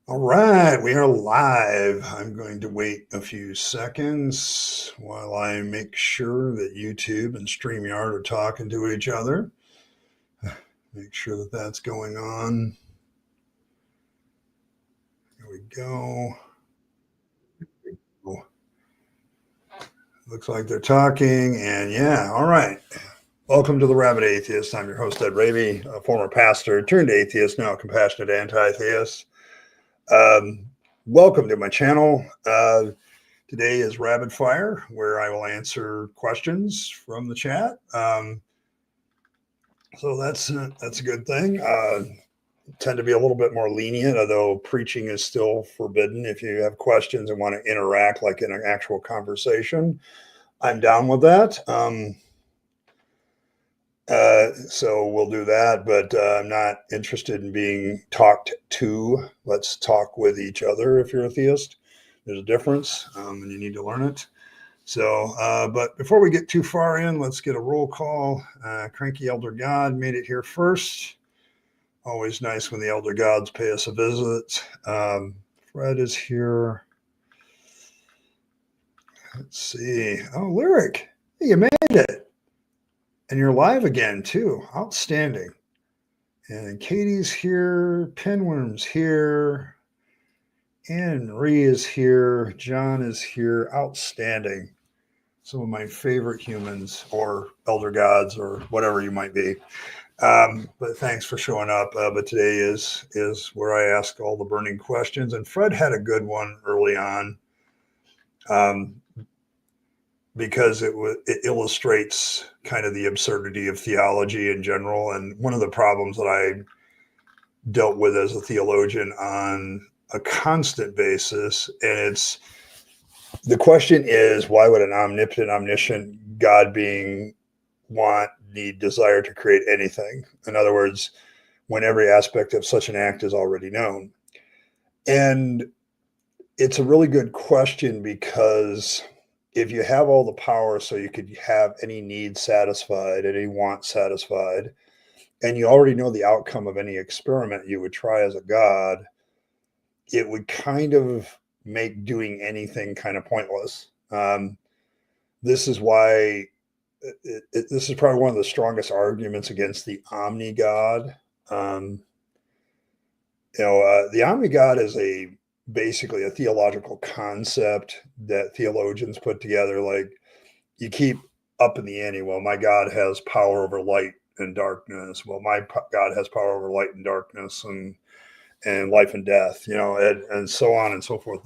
All right, we are live. I'm going to wait a few seconds while I make sure that YouTube and StreamYard are talking to each other. Make sure that that's going on. Here we go. Oh, looks like they're talking, and yeah, all right. Welcome to the Rabyd Atheist. I'm your host, Ed Rabyd, a former pastor turned atheist, now a compassionate anti-theist. Um, Welcome to my channel. Today is Rapid Fire, where I will answer questions from the chat. So that's a good thing. Tend to be a little bit more lenient, although preaching is still forbidden. If you have questions and want to interact like in an actual conversation, I'm down with that. So we'll do that, but I'm not interested in being talked to. Let's talk with each other. If you're a theist, there's a difference, and you need to learn it. So, but before we get too far in, let's get a roll call. Cranky Elder God made it here first. Always nice when the Elder Gods pay us a visit. Fred is here. Let's see. Oh, Lyric, hey, you made it. And you're live again, too. Outstanding. And Katie's here. Pinworm's here. Anne Marie is here. John is here. Outstanding. Some of my favorite humans or elder gods or whatever you might be. But thanks for showing up. But today is where I ask all the burning questions. And Fred had a good one early on, because it illustrates kind of the absurdity of theology in general. And one of the problems that I dealt with as a theologian on a constant basis, and it's the question is, why would an omnipotent, omniscient God being need, desire to create anything? In other words, when every aspect of such an act is already known. And it's a really good question, because if you have all the power so you could have any need satisfied, any want satisfied, and you already know the outcome of any experiment you would try as a God, it would kind of make doing anything kind of pointless. This is why this is probably one of the strongest arguments against the omni God. The omni God is basically a theological concept that theologians put together. Like, you keep up in the ante. Well, my God has power over light and darkness. Well, my God has power over light and darkness and life and death. And so on and so forth.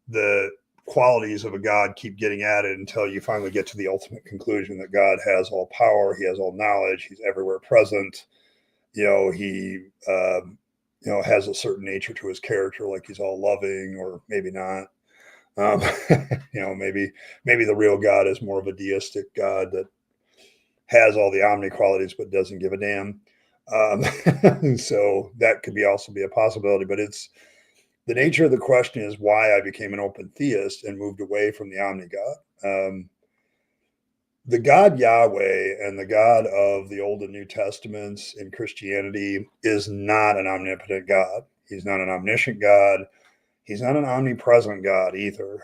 The qualities of a God keep getting added until you finally get to the ultimate conclusion that God has all power, he has all knowledge, he's everywhere present. He has a certain nature to his character, like he's all loving, or maybe not. Um, maybe the real God is more of a deistic God that has all the omni qualities but doesn't give a damn. So that could also be a possibility, but it's the nature of the question is why I became an open theist and moved away from the omni God. The God Yahweh and the God of the Old and New Testaments in Christianity is not an omnipotent God. He's not an omniscient God. He's not an omnipresent God either.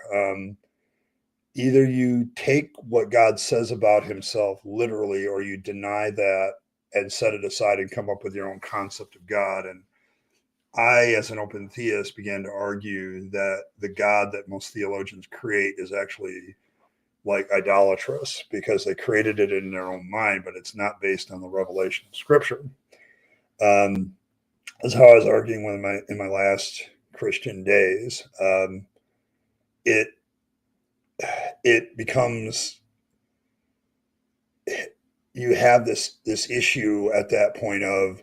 Either you take what God says about himself literally, or you deny that and set it aside and come up with your own concept of God. And I, as an open theist, began to argue that the God that most theologians create is actually like idolatrous, because they created it in their own mind, but it's not based on the revelation of Scripture. That's how I was arguing in my last Christian days. It becomes, you have this issue at that point of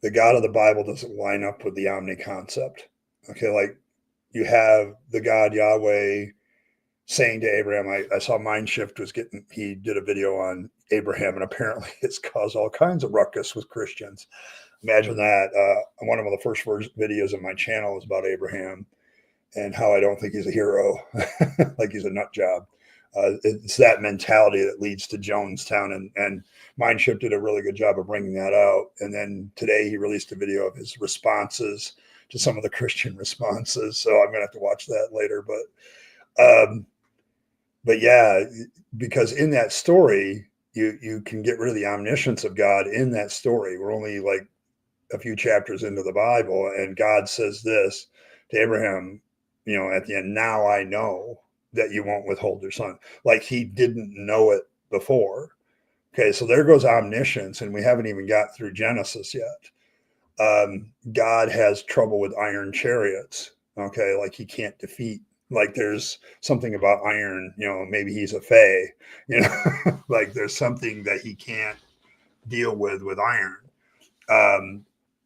the God of the Bible doesn't line up with the omni concept. Okay, like you have the God Yahweh saying to Abraham, I saw Mindshift he did a video on Abraham, and apparently it's caused all kinds of ruckus with Christians. Imagine that. One of the first videos on my channel is about Abraham and how I don't think he's a hero, like he's a nut job. It's that mentality that leads to Jonestown, and Mindshift did a really good job of bringing that out. And then today he released a video of his responses to some of the Christian responses. So I'm gonna have to watch that later. But yeah, because in that story, you can get rid of the omniscience of God in that story. We're only like a few chapters into the Bible, and God says this to Abraham, at the end, now I know that you won't withhold your son. Like he didn't know it before. Okay, so there goes omniscience, and we haven't even got through Genesis yet. God has trouble with iron chariots. Okay, like he can't defeat. Like there's something about iron, maybe he's a fae, like there's something that he can't deal with iron.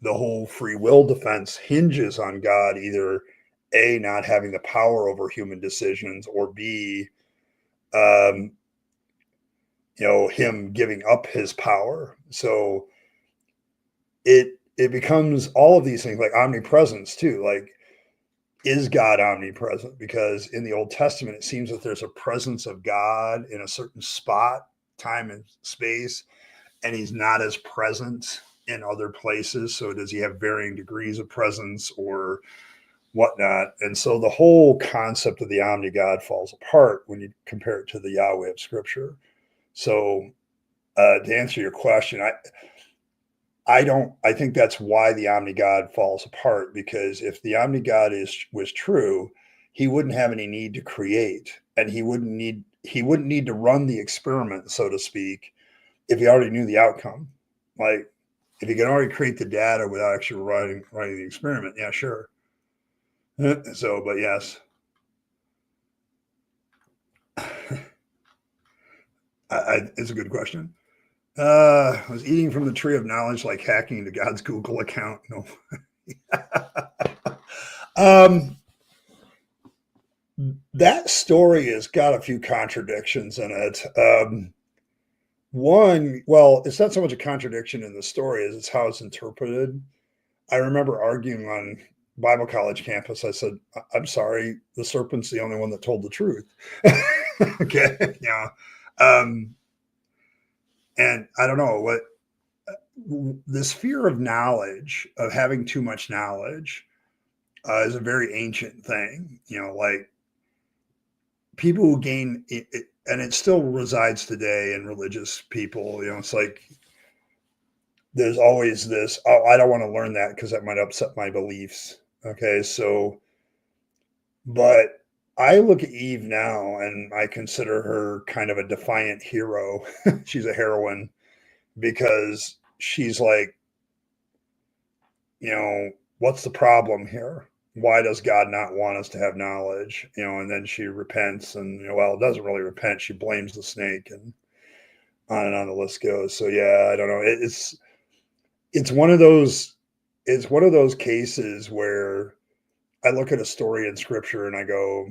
The whole free will defense hinges on God either A, not having the power over human decisions, or B, him giving up his power. So it becomes all of these things, like omnipresence too. Like, is God omnipresent? Because in the Old Testament, it seems that there's a presence of God in a certain spot, time and space, and he's not as present in other places. So does he have varying degrees of presence or whatnot? And so the whole concept of the omni-God falls apart when you compare it to the Yahweh of Scripture. So to answer your question, I think that's why the omni-God falls apart, because if the omni-God was true, he wouldn't have any need to create, and he wouldn't need to run the experiment, so to speak, if he already knew the outcome. Like if he can already create the data without actually writing the experiment, yeah, sure. So, but yes. It's a good question. I was eating from the tree of knowledge, like hacking into God's Google account. No. That story has got a few contradictions in it. One, well, it's not so much a contradiction in the story as it's how it's interpreted. I remember arguing on Bible college campus. I said, I'm sorry, the serpent's the only one that told the truth. Okay. Yeah. And I don't know what this fear of knowledge, of having too much knowledge, is a very ancient thing. Like people who gain it, and it still resides today in religious people. It's like there's always this, oh, I don't want to learn that because that might upset my beliefs. Okay, so, but I look at Eve now and I consider her kind of a defiant hero. She's a heroine because she's like, what's the problem here? Why does God not want us to have knowledge? And then she repents and, well, it doesn't really repent. She blames the snake and on the list goes. So yeah, I don't know. It's one of those cases where I look at a story in scripture and I go,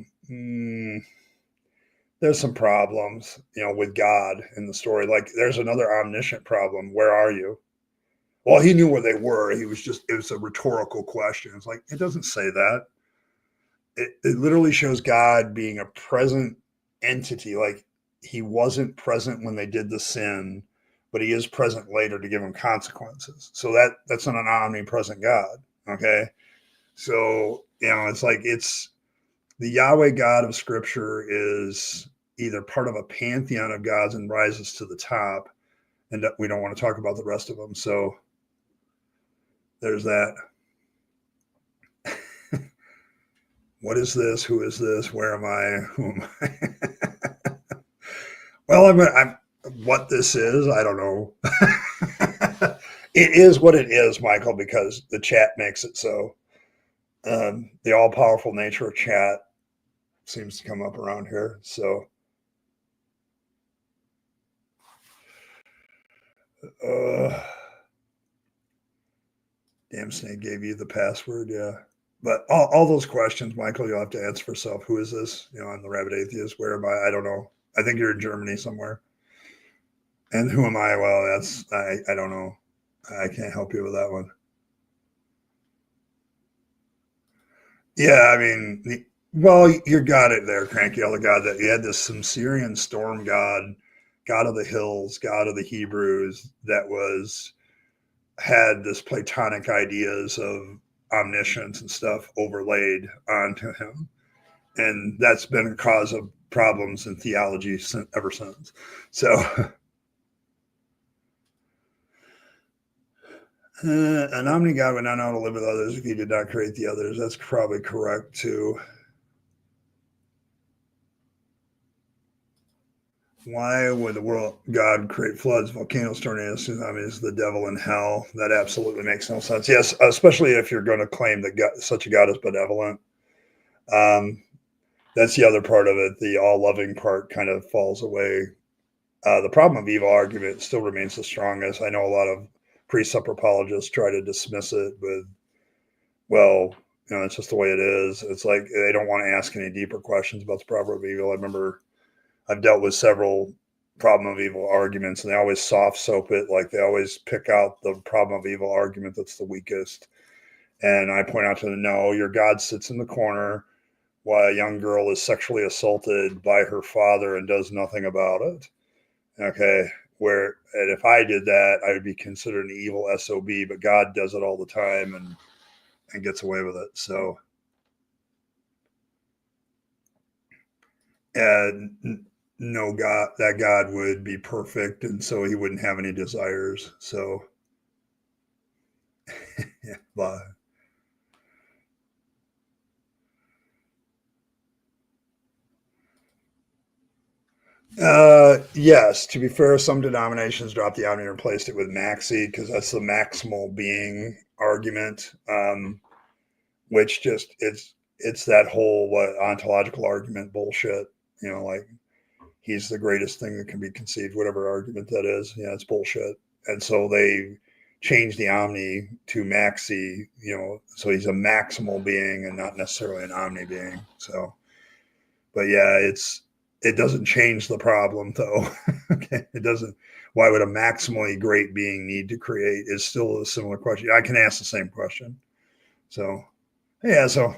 there's some problems, with God in the story. Like there's another omniscient problem. Where are you? Well, he knew where they were. It was a rhetorical question. It's like, it doesn't say that. It literally shows God being a present entity. Like he wasn't present when they did the sin, but he is present later to give them consequences. So that's not an omnipresent God. Okay. So, it's like the Yahweh God of Scripture is either part of a pantheon of gods and rises to the top, and we don't want to talk about the rest of them. So there's that. What is this? Who is this? Where am I? Who am I? Well, what this is, I don't know. It is what it is, Michael, because the chat makes it so. The all-powerful nature of chat seems to come up around here. So, damn snake gave you the password, yeah. But all those questions, Michael, you'll have to answer for yourself. Who is this? I'm the Rabyd Atheist. Where am I? I don't know. I think you're in Germany somewhere. And who am I? Well, I don't know. I can't help you with that one. Yeah, I mean, well, you got it there, Cranky Elder God. That you had this Sumerian storm god, god of the hills, god of the Hebrews, that had this Platonic ideas of omniscience and stuff overlaid onto him. And that's been a cause of problems in theology ever since. So, an omni-God would not know how to live with others if he did not create the others. That's probably correct, too. Why would the world God create floods, volcanoes, tornadoes, tsunamis, the devil, and hell? That absolutely makes no sense. Yes, especially if you're going to claim that God, such a God is benevolent. That's the other part of it. The all-loving part kind of falls away. The problem of evil argument still remains the strongest. I know a lot of pre-supper apologists try to dismiss it with, well, it's just the way it is. It's like they don't want to ask any deeper questions about the problem of evil. I remember I've dealt with several problem of evil arguments, and they always soft soap it. Like they always pick out the problem of evil argument that's the weakest. And I point out to them, no, your God sits in the corner while a young girl is sexually assaulted by her father and does nothing about it. Okay. And if I did that, I would be considered an evil SOB, but God does it all the time and gets away with it. So, and no God, that God would be perfect, and so he wouldn't have any desires. So, yeah, but yes, to be fair, some denominations dropped the omni and replaced it with maxi because that's the maximal being argument, which just it's that whole ontological argument bullshit. Like he's the greatest thing that can be conceived, whatever argument that is. Yeah, it's bullshit. And so they changed the omni to maxi, so he's a maximal being and not necessarily an omni being. So, but yeah, it doesn't change the problem though. Okay, it doesn't. Why would a maximally great being need to create? Is still a similar question. I can ask the same question. So, yeah, so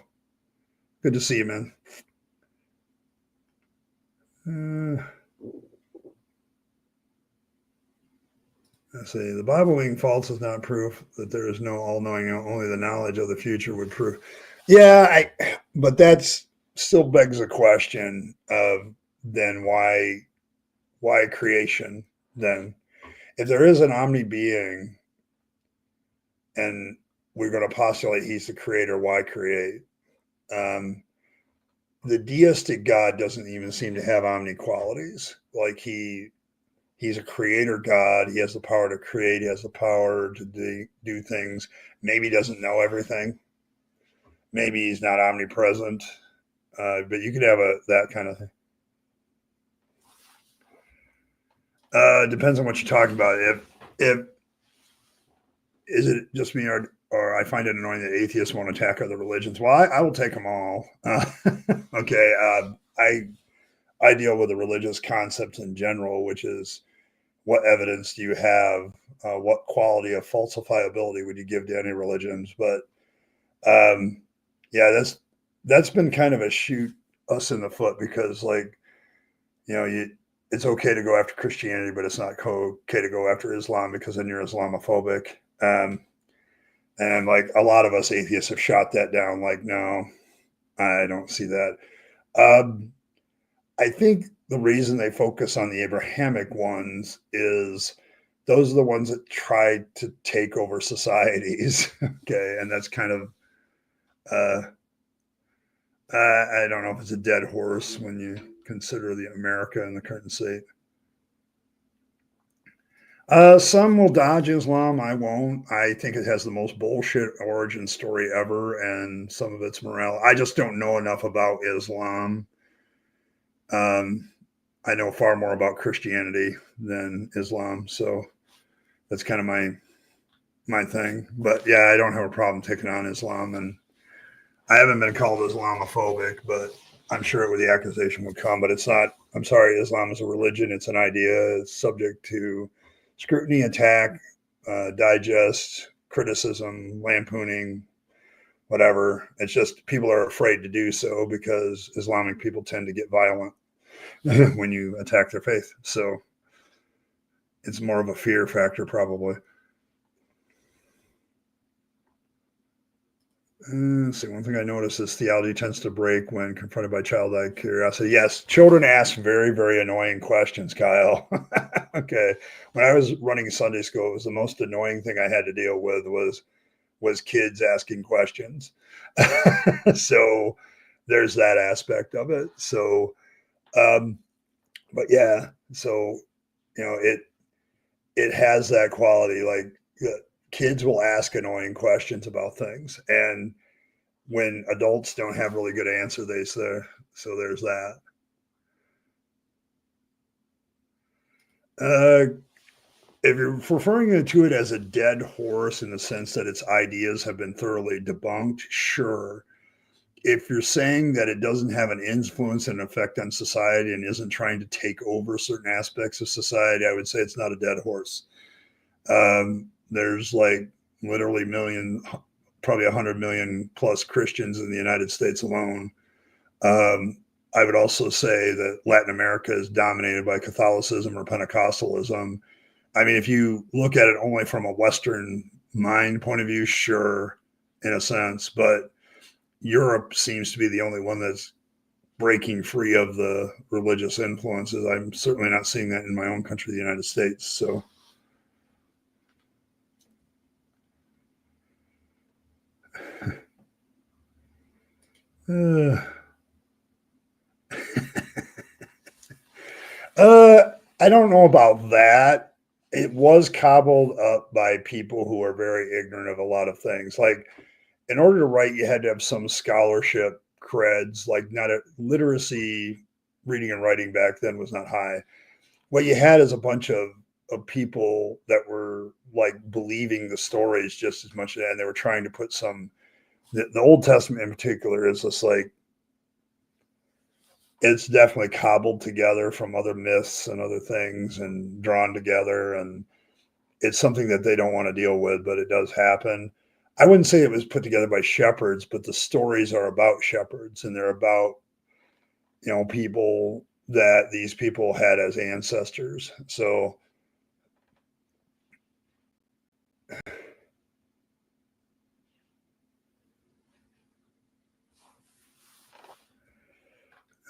good to see you, man. Let's see. The Bible being false is not proof that there is no all-knowing. Only the knowledge of the future would prove. Yeah, but that's still begs the question of then why creation then? If there is an omni being and we're going to postulate he's the creator, why create? The deistic God doesn't even seem to have omni qualities. Like he's a creator God. He has the power to create. He has the power to do things. Maybe he doesn't know everything. Maybe he's not omnipresent. But you could have that kind of thing. Depends on what you're talking about. If is it just me or I find it annoying that atheists won't attack other religions. Well, I will take them all. Okay. I deal with the religious concepts in general, which is what evidence do you have? What quality of falsifiability would you give to any religions? But yeah, that's been kind of a shoot us in the foot because, like, it's okay to go after Christianity, but it's not okay to go after Islam because then you're Islamophobic. And like a lot of us atheists have shot that down. Like, no, I don't see that. I think the reason they focus on the Abrahamic ones is those are the ones that tried to take over societies. Okay. And that's kind of, I don't know if it's a dead horse when you consider the America and the current state. Some will dodge Islam. I won't. I think it has the most bullshit origin story ever, and some of its morale. I just don't know enough about Islam. I know far more about Christianity than Islam, so that's kind of my thing. But yeah, I don't have a problem taking on Islam, and I haven't been called Islamophobic, but I'm sure the accusation would come. But it's not. I'm sorry, Islam is a religion. It's an idea. It's subject to scrutiny, attack, digest, criticism, lampooning, whatever. It's just people are afraid to do so because Islamic people tend to get violent when you attack their faith. So it's more of a fear factor, probably. So one thing I notice is theology tends to break when confronted by childlike curiosity. Yes, children ask very, very annoying questions, Kyle. Okay. When I was running Sunday school, it was the most annoying thing I had to deal with was kids asking questions. So there's that aspect of it. So um, but yeah, so it has that quality. Like kids will ask annoying questions about things, and when adults don't have really good answer, they say. So there's that. Uh, if you're referring to it as a dead horse in the sense that its ideas have been thoroughly debunked, sure. If you're saying that it doesn't have an influence and effect on society and isn't trying to take over certain aspects of society, I would say it's not a dead horse. There's like literally probably 100 million plus Christians in the United States alone. I would also say that Latin America is dominated by Catholicism or Pentecostalism. I mean, if you look at it only from a Western mind point of view, sure, in a sense, but Europe seems to be the only one that's breaking free of the religious influences. I'm certainly not seeing that in my own country, the United States. So, uh, I don't know about that. It was cobbled up by people who are very ignorant of a lot of things. Like, in order to write, you had to have some scholarship creds. Like, not a literacy, reading and writing back then was not high. What you had is a bunch of people that were like believing the stories just as much, and they were trying to put the Old Testament in particular is just like it's definitely cobbled together from other myths and other things and drawn together, and it's something that they don't want to deal with, but it does happen. I wouldn't say it was put together by shepherds, but the stories are about shepherds, and they're about people that these people had as ancestors. So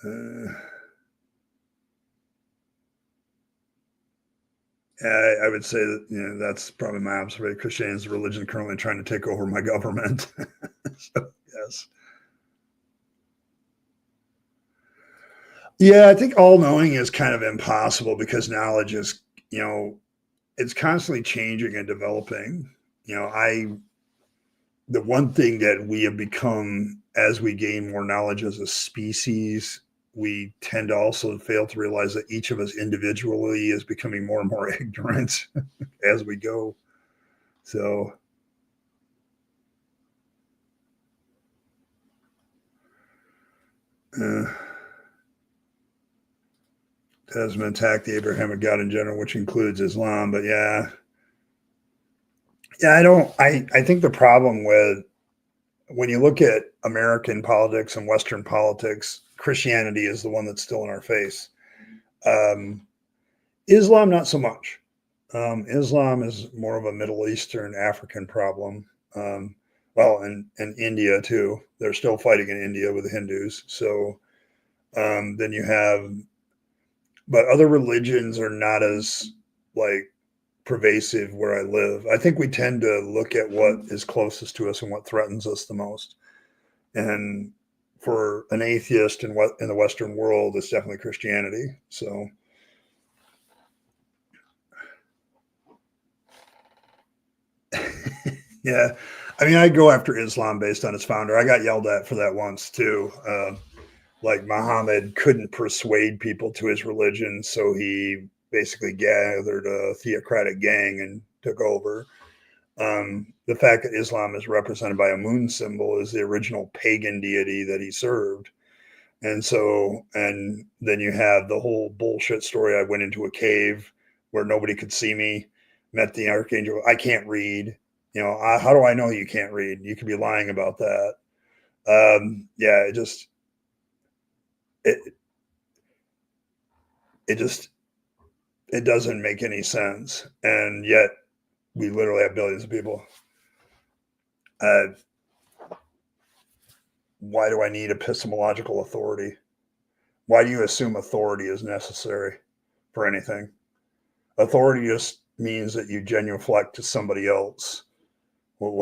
uh, I would say that that's probably my observation. Christianity is a religion currently trying to take over my government. So, yes. Yeah, I think all knowing is kind of impossible because knowledge is, it's constantly changing and developing. The one thing that we have become as we gain more knowledge as a species, we tend to also fail to realize that each of us individually is becoming more and more ignorant as we go. So, uh, Tasman attacked the Abrahamic God in general, which includes Islam. But yeah, I think the problem with when you look at American politics and Western politics, Christianity is the one that's still in our face. Um, Islam, not so much. Islam is more of a Middle Eastern African problem. Well, and India too. They're still fighting in India with the Hindus. So then you have, but other religions are not as like pervasive where I live. I think we tend to look at what is closest to us and what threatens us the most. And for an atheist in the Western world, it's definitely Christianity. So yeah, I mean, I go after Islam based on its founder. I got yelled at for that once too. Like Muhammad couldn't persuade people to his religion, so he basically gathered a theocratic gang and took over. The fact that Islam is represented by a moon symbol is the original pagan deity that he served. And then you have the whole bullshit story. I went into a cave where nobody could see me, met the archangel. I can't read. How do I know you can't read? You could be lying about that. Yeah, it, it just, it doesn't make any sense. And yet we literally have billions of people. Uh, why do I need epistemological authority? Why do you assume authority is necessary for anything? Authority just means that you genuflect to somebody else. Well,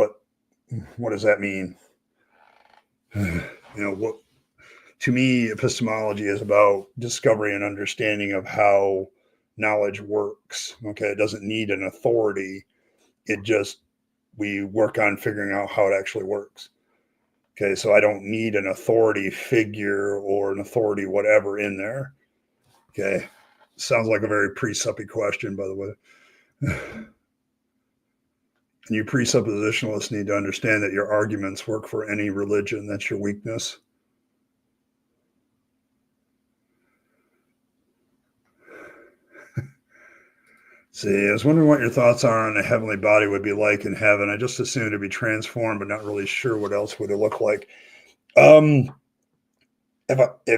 what does that mean? What to me, epistemology is about discovery and understanding of how knowledge works. Okay, it doesn't need an authority. It just we work on figuring out how it actually works. Okay, so I don't need an authority figure or an authority whatever in there. Okay, sounds like a very presuppy question, by the way. And you presuppositionalists need to understand that your arguments work for any religion. That's your weakness. See, I was wondering what your thoughts are on a heavenly body would be like in heaven. I just assumed it'd be transformed, but not really sure what else would it look like. If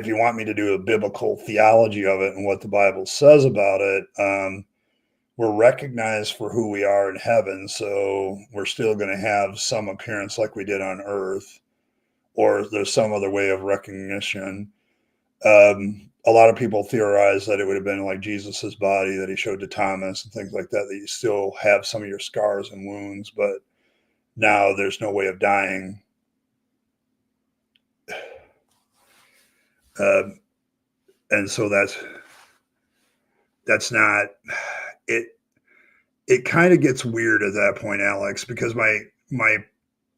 you want me to do a biblical theology of it and what the Bible says about it, we're recognized for who we are in heaven, so we're still going to have some appearance like we did on earth, or there's some other way of recognition. A lot of people theorize that it would have been like Jesus's body that he showed to Thomas and things like that, that you still have some of your scars and wounds, but now there's no way of dying. And so that's not it. It kind of gets weird at that point, Alex, because my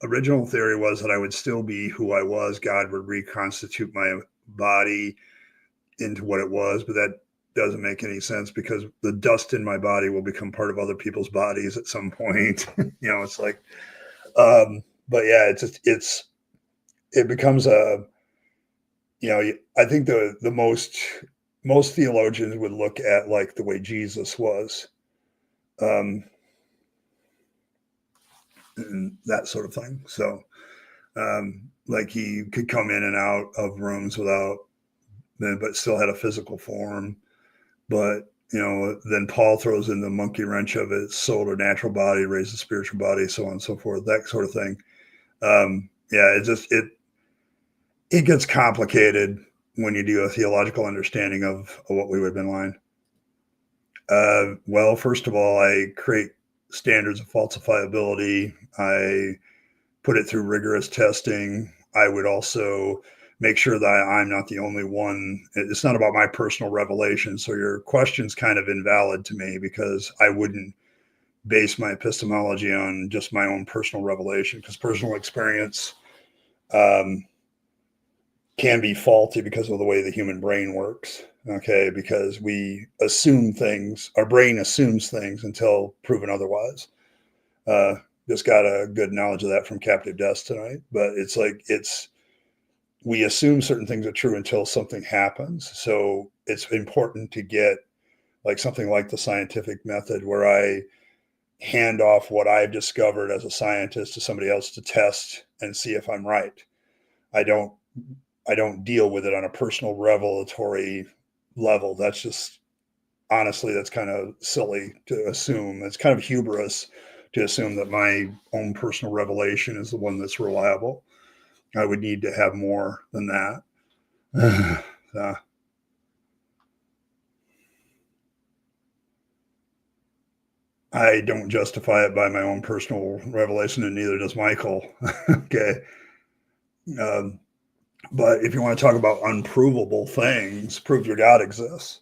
original theory was that I would still be who I was. God would reconstitute my body into what it was, but that doesn't make any sense because the dust in my body will become part of other people's bodies at some point. It's like, but yeah, it becomes a, I think the most theologians would look at like the way Jesus was, and that sort of thing. So, like he could come in and out of rooms but still had a physical form. But then Paul throws in the monkey wrench of it: soul to natural body, raise the spiritual body, so on and so forth. That sort of thing. It gets complicated when you do a theological understanding of what we would have been lying. Well, first of all, I create standards of falsifiability. I put it through rigorous testing. I would also make sure that I'm not the only one. It's not about my personal revelation. So your question's kind of invalid to me because I wouldn't base my epistemology on just my own personal revelation, because personal experience can be faulty because of the way the human brain works. Okay, because we assume things, our brain assumes things until proven otherwise. Just got a good knowledge of that from Captive Deaths tonight. But it's like we assume certain things are true until something happens. So it's important to get like something like the scientific method, where I hand off what I've discovered as a scientist to somebody else to test and see if I'm right. I don't deal with it on a personal revelatory level. That's just, honestly, that's kind of silly to assume. It's kind of hubris to assume that my own personal revelation is the one that's reliable. I would need to have more than that. I don't justify it by my own personal revelation, and neither does Michael. Okay. But if you want to talk about unprovable things, prove your God exists.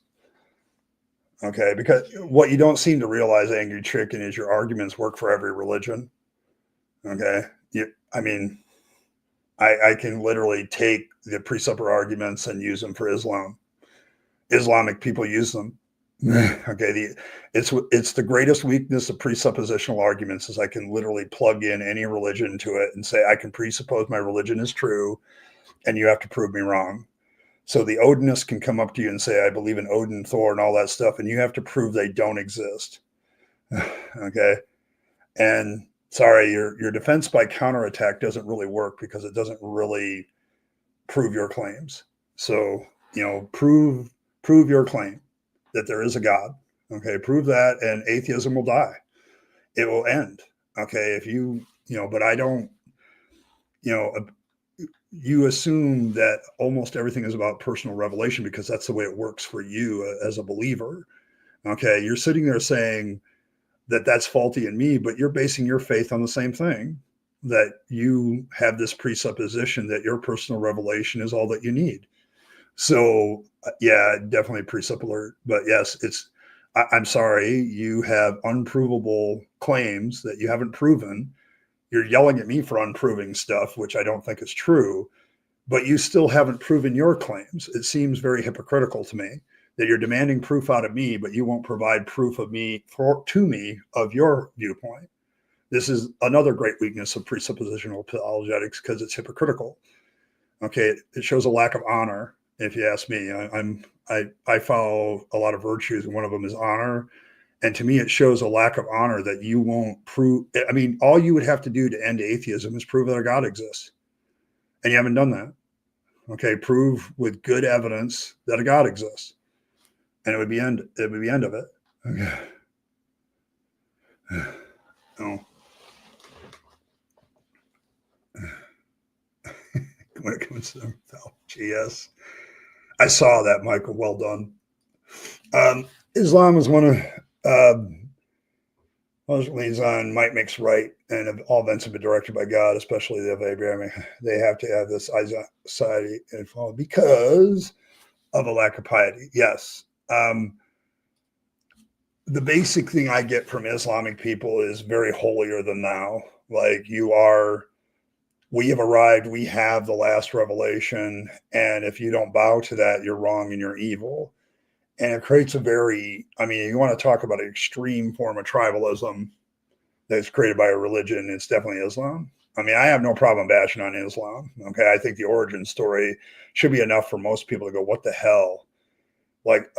Okay, because what you don't seem to realize, Angry Chicken, is your arguments work for every religion. Okay, I can literally take the presupper arguments and use them for Islam. Islamic people use them. Okay, it's the greatest weakness of presuppositional arguments is I can literally plug in any religion to it and say I can presuppose my religion is true, and you have to prove me wrong. So the Odinists can come up to you and say, I believe in Odin, Thor, and all that stuff, and you have to prove they don't exist. Okay. And sorry, your defense by counterattack doesn't really work because it doesn't really prove your claims. So, prove your claim that there is a God. Okay. Prove that, and atheism will die. It will end. Okay. If but I don't, you assume that almost everything is about personal revelation because that's the way it works for you as a believer. Okay, you're sitting there saying that that's faulty in me, but you're basing your faith on the same thing, that you have this presupposition that your personal revelation is all that you need. So yeah, definitely precept alert. But yes, I'm sorry, you have unprovable claims that you haven't proven. You're yelling at me for unproving stuff, which I don't think is true, but you still haven't proven your claims. It seems very hypocritical to me that you're demanding proof out of me, but you won't provide proof of me to me of your viewpoint. This is another great weakness of presuppositional apologetics because it's hypocritical. Okay, it shows a lack of honor. If you ask me, I follow a lot of virtues, and one of them is honor. And to me, it shows a lack of honor that you won't prove. I mean, all you would have to do to end atheism is prove that a God exists, and you haven't done that. Okay, prove with good evidence that a God exists, and it would be end. It would be end of it. Okay. Oh. When it comes to GS, I saw that, Michael. Well done. Islam is one of Muslims on might makes right, and all events have been directed by God, especially the of Abraham. They have to have this society and follow because of a lack of piety. Yes. The basic thing I get from Islamic people is very holier than thou. Like we have arrived, we have the last revelation, and if you don't bow to that, you're wrong and you're evil. And it creates you want to talk about an extreme form of tribalism that's created by a religion, it's definitely Islam. I mean, I have no problem bashing on Islam. Okay. I think the origin story should be enough for most people to go, what the hell? Like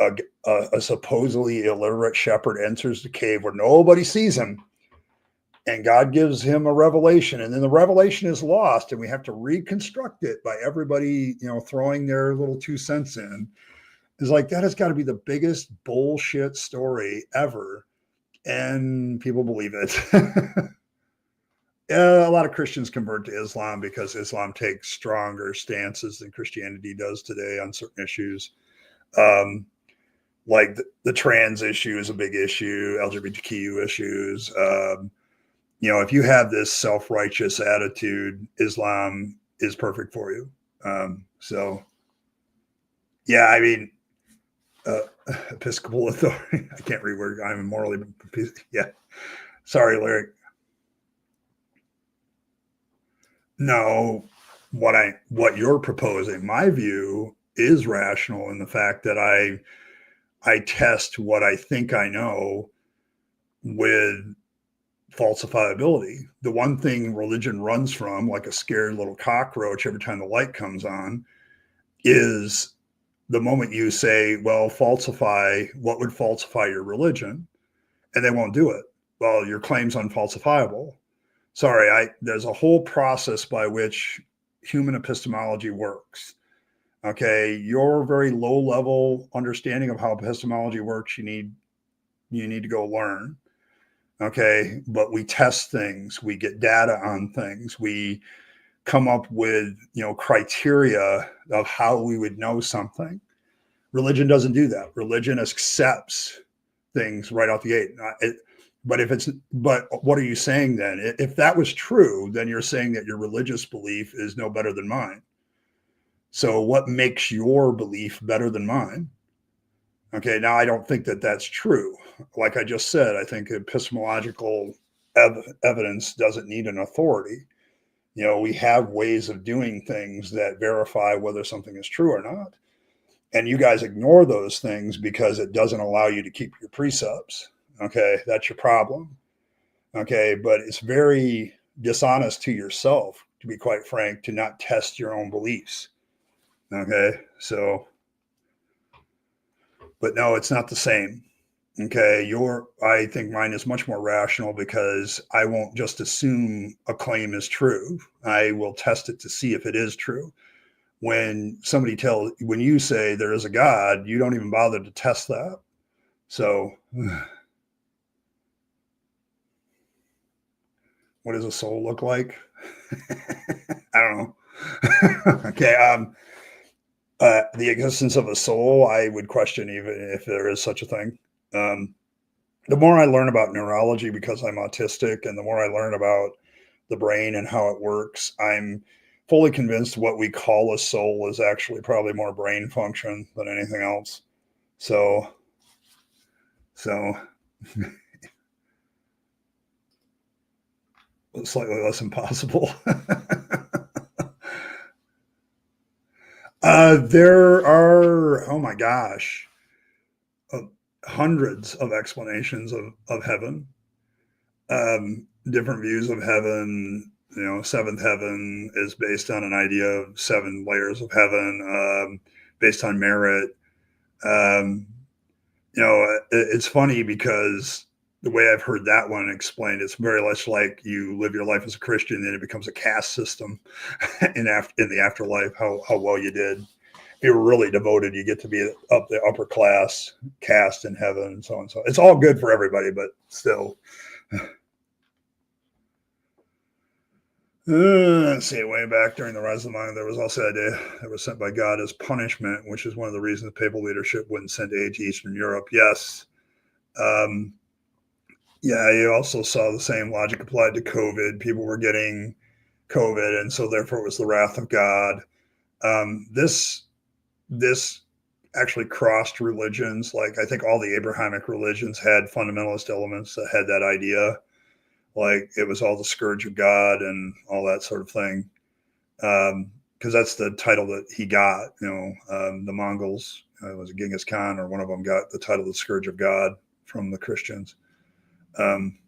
a supposedly illiterate shepherd enters the cave where nobody sees him, and God gives him a revelation, and then the revelation is lost, and we have to reconstruct it by everybody, throwing their little 2 cents in. It's like, that has got to be the biggest bullshit story ever. And people believe it. Yeah, a lot of Christians convert to Islam because Islam takes stronger stances than Christianity does today on certain issues. Like the trans issue is a big issue, LGBTQ issues. If you have this self-righteous attitude, Islam is perfect for you. So, yeah, I mean, Episcopal authority. I can't read word. I'm morally. Yeah. Sorry, Lyric. No, what you're proposing, my view is rational in the fact that I test what I think I know with falsifiability. The one thing religion runs from, like a scared little cockroach every time the light comes on, is the moment you say, well, falsify, what would falsify your religion? And they won't do it. Well, your claim's unfalsifiable. Sorry, there's a whole process by which human epistemology works. Okay, your very low level understanding of how epistemology works, you need to go learn. Okay, but we test things, we get data on things, we come up with criteria of how we would know something. Religion doesn't do that. Religion accepts things right out the gate. But what are you saying then? If that was true, then you're saying that your religious belief is no better than mine. So what makes your belief better than mine? Okay, now I don't think that that's true. Like I just said, I think epistemological evidence doesn't need an authority. We have ways of doing things that verify whether something is true or not. And you guys ignore those things because it doesn't allow you to keep your precepts. Okay, that's your problem. Okay, but it's very dishonest to yourself, to be quite frank, to not test your own beliefs. Okay, so, but no, it's not the same. Okay, I think mine is much more rational because I won't just assume a claim is true. I will test it to see if it is true. When you say there is a God, you don't even bother to test that. So, what does a soul look like? I don't know. Okay. The existence of a soul, I would question even if there is such a thing. Um, the more I learn about neurology because I'm autistic, and the more I learn about the brain and how it works, I'm fully convinced what we call a soul is actually probably more brain function than anything else. So slightly less impossible. There are, oh my gosh, uh, hundreds of explanations of heaven, different views of heaven. You know, seventh heaven is based on an idea of seven layers of heaven, based on merit. Um, it's funny because the way I've heard that one explained, it's very much like you live your life as a Christian, and it becomes a caste system in the afterlife. How well you did. If you were really devoted, you get to be up the upper class caste in heaven, and so on. So it's all good for everybody, but still. Let's see, way back during the rise of the mind, there was also an idea that was sent by God as punishment, which is one of the reasons papal leadership wouldn't send aid to Eastern Europe. Yes. Um, yeah, you also saw the same logic applied to COVID. People were getting COVID, and so therefore it was the wrath of God. This actually crossed religions. Like, I think all the Abrahamic religions had fundamentalist elements that had that idea. Like, it was all the scourge of God and all that sort of thing. Because that's the title that he got. The Mongols, was it Genghis Khan or one of them, got the title the scourge of God from the Christians. Um,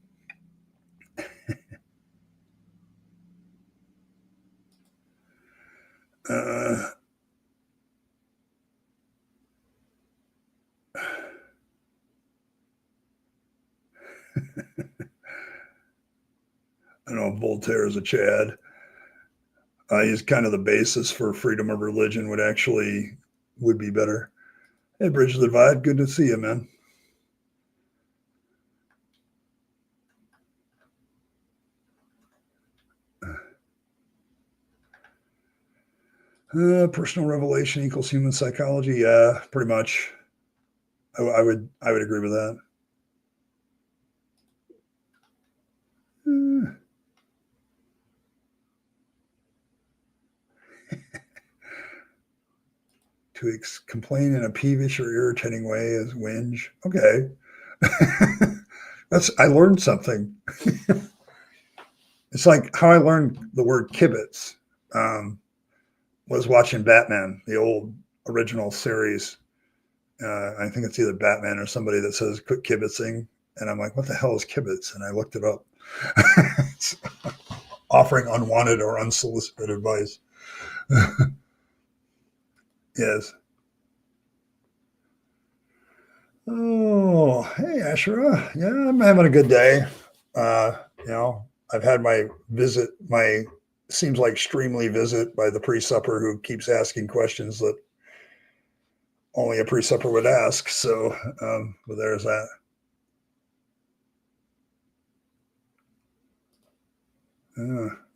uh, I don't know if Voltaire is a Chad. He's kind of the basis for freedom of religion would be better. Hey, Bridge of the Divide, good to see you, man. Personal revelation equals human psychology. Yeah, pretty much. I would agree with that. Uh, to complain in a peevish or irritating way is whinge. Okay. I learned something. It's like how I learned the word kibitz. Was watching Batman, the old original series. I think it's either Batman or somebody that says quit kibitzing. And I'm like, what the hell is kibitz? And I looked it up. It's offering unwanted or unsolicited advice. Yes. Oh, hey, Ashura. Yeah, I'm having a good day. Uh, I've had my seems like extremely visit by the pre-supper who keeps asking questions that only a pre-supper would ask. So, but there's that.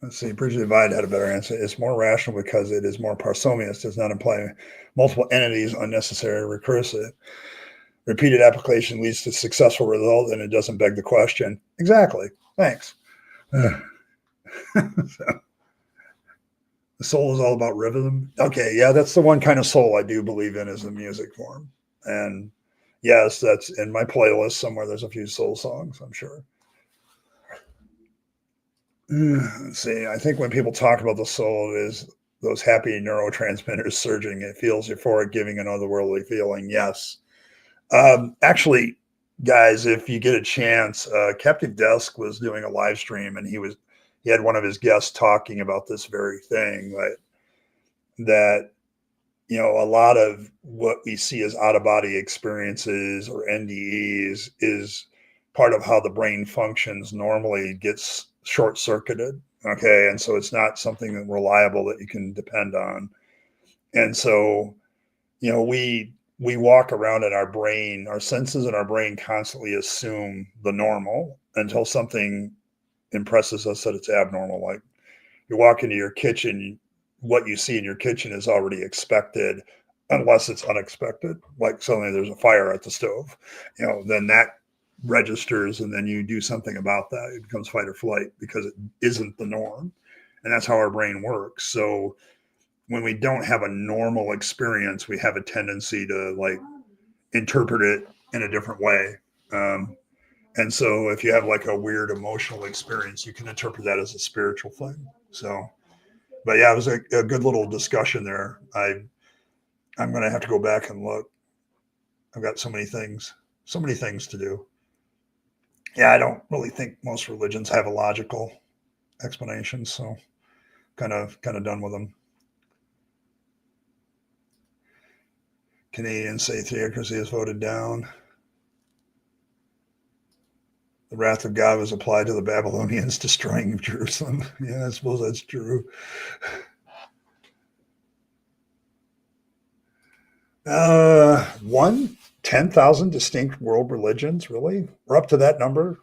Let's see. Bridge Divide had a better answer. It's more rational because it is more parsimonious. Does not imply multiple entities, unnecessary, recursive. Repeated application leads to successful result, and it doesn't beg the question. Exactly. Thanks. So, the soul is all about rhythm. Okay, yeah, that's the one kind of soul I do believe in is the music form. And yes, that's in my playlist somewhere. There's a few soul songs, I'm sure. Let's see. I think when people talk about the soul, it is those happy neurotransmitters surging. It feels euphoric, giving an otherworldly feeling. Yes. Actually, guys, if you get a chance, Captive Desk was doing a live stream, and he had one of his guests talking about this very thing, that a lot of what we see as out of body experiences or NDEs is part of how the brain functions normally gets short circuited. Okay. And so it's not something that reliable that you can depend on. And so, we walk around in our brain, our senses in our brain constantly assume the normal until something impresses us that it's abnormal. Like you walk into your kitchen, what you see in your kitchen is already expected, unless it's unexpected, like suddenly there's a fire at the stove, then that registers, and then you do something about that. It becomes fight or flight because it isn't the norm. And that's how our brain works. So when we don't have a normal experience, we have a tendency to like interpret it in a different way. And so if you have like a weird emotional experience, you can interpret that as a spiritual thing. So, but yeah, it was a good little discussion there. I'm going to have to go back and look. I've got so many things to do. Yeah, I don't really think most religions have a logical explanation, so kind of done with them. Canadians say theocracy is voted down. The wrath of God was applied to the Babylonians destroying Jerusalem. Yeah, I suppose that's true. One 10,000 distinct world religions, really? We're up to that number?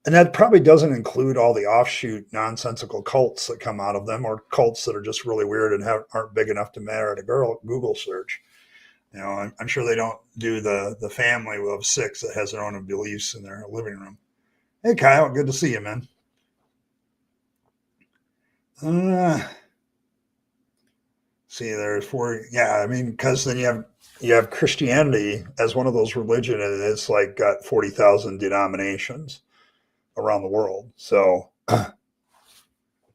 And that probably doesn't include all the offshoot nonsensical cults that come out of them, or cults that are just really weird and aren't big enough to merit a Google search. I'm sure they don't do the family of 6 that has their own beliefs in their living room. Hey, Kyle, good to see you, man. See, there's 4. Yeah, I mean, because then you have Christianity as one of those religions, and it's like got 40,000 denominations around the world. So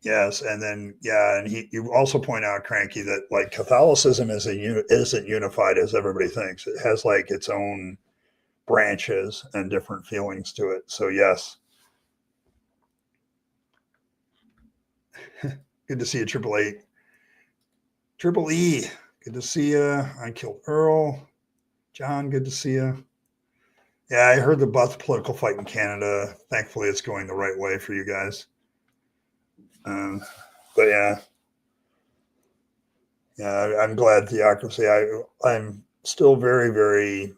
yes, and then and you also point out, Cranky, that like Catholicism isn't unified as everybody thinks. It has like its own branches and different feelings to it. So yes. Good to see you, Triple E. Good to see you. I killed Earl. John, good to see you. Yeah, I heard about the political fight in Canada. Thankfully, it's going the right way for you guys. But I'm glad theocracy. I'm still very, very.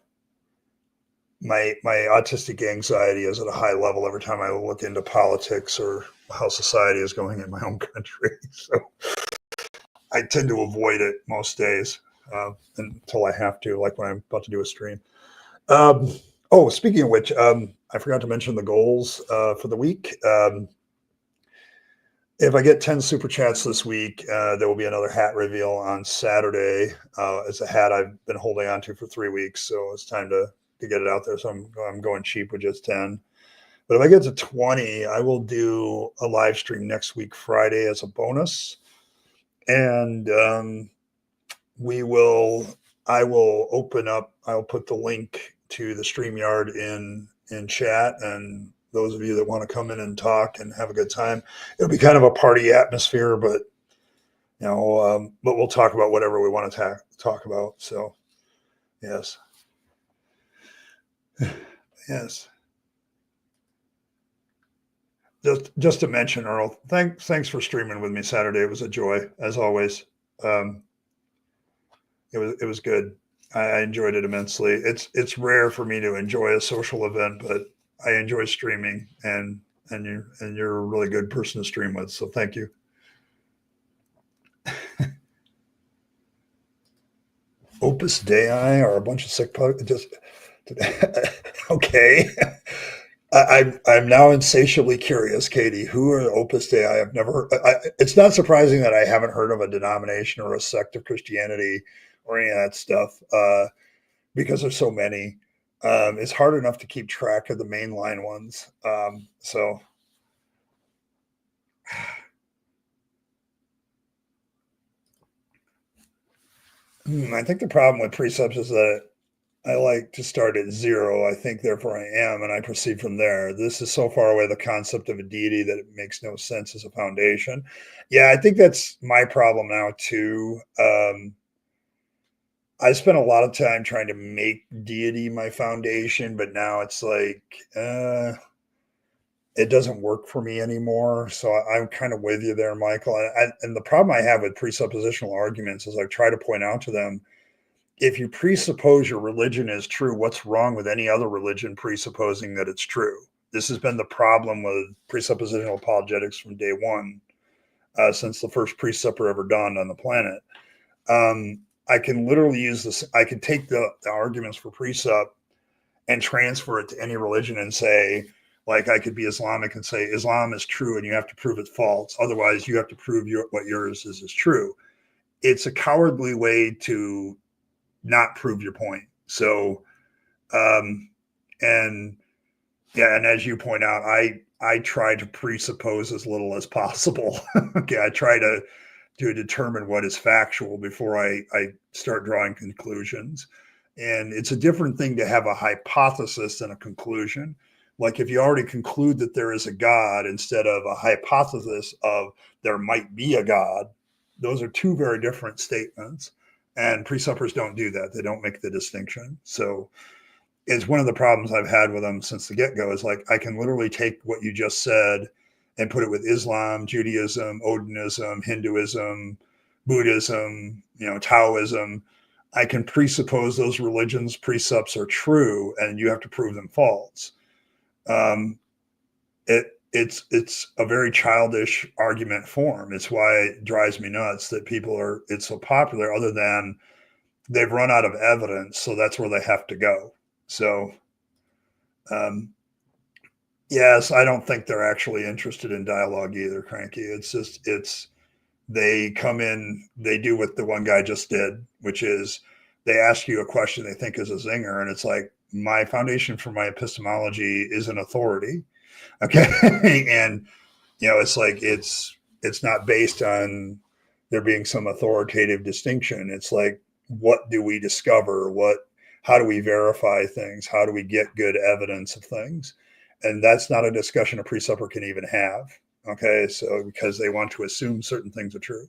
My autistic anxiety is at a high level every time I look into politics or how society is going in my own country. So I tend to avoid it most days until I have to, like when I'm about to do a stream. Speaking of which, I forgot to mention the goals for the week. If I get 10 super chats this week, there will be another hat reveal on Saturday. It's a hat I've been holding on to for 3 weeks, so it's time to get it out there. So I'm going cheap with just 10. But if I get to 20, I will do a live stream next week, Friday, as a bonus. And I will open up, I'll put the link to the StreamYard in chat, and those of you that want to come in and talk and have a good time, it'll be kind of a party atmosphere, but but we'll talk about whatever we want to talk about. So yes. Yes. Just to mention, Earl, thanks for streaming with me Saturday. It was a joy, as always. It was good. I enjoyed it immensely. It's rare for me to enjoy a social event, but I enjoy streaming, and you're a really good person to stream with. So thank you. Opus Dei are a bunch of sick just okay. I'm now insatiably curious, Katie. Who are Opus Dei? I've never heard. It's not surprising that I haven't heard of a denomination or a sect of Christianity or any of that stuff because there's so many. It's hard enough to keep track of the mainline ones. So I think the problem with precepts is that I like to start at 0. I think, therefore, I am, and I proceed from there. This is so far away the concept of a deity that it makes no sense as a foundation. Yeah, I think that's my problem now, too. I spent a lot of time trying to make deity my foundation, but now it's like it doesn't work for me anymore. So I'm kind of with you there, Michael. And the problem I have with presuppositional arguments is I try to point out to them, if you presuppose your religion is true, what's wrong with any other religion presupposing that it's true? This has been the problem with presuppositional apologetics from day one. since the first precept ever dawned on the planet. I can literally use this. I can take the arguments for precept and transfer it to any religion and say, like, I could be Islamic and say Islam is true and you have to prove it's false. Otherwise, you have to prove what yours is true. It's a cowardly way to not prove your point. So, and yeah, and as you point out, I try to presuppose as little as possible. Okay, I try to determine what is factual before I start drawing conclusions. And it's a different thing to have a hypothesis than a conclusion. Like if you already conclude that there is a God instead of a hypothesis of there might be a God, those are two very different statements. And presuppers don't do that. They don't make the distinction. So it's one of the problems I've had with them since the get-go is like I can literally take what you just said and put it with Islam, Judaism, Odinism, Hinduism, Buddhism, Taoism. I can presuppose those religions' precepts are true, and you have to prove them false. It's a very childish argument form. It's why it drives me nuts that it's so popular. Other than they've run out of evidence, so that's where they have to go. So, yes, I don't think they're actually interested in dialogue either, Cranky. They come in, they do what the one guy just did, which is they ask you a question they think is a zinger, and it's like, my foundation for my epistemology is an authority. Okay. And, it's like, it's not based on there being some authoritative distinction. It's like, what do we discover? How do we verify things? How do we get good evidence of things? And that's not a discussion a presupper can even have. Okay. So, because they want to assume certain things are true.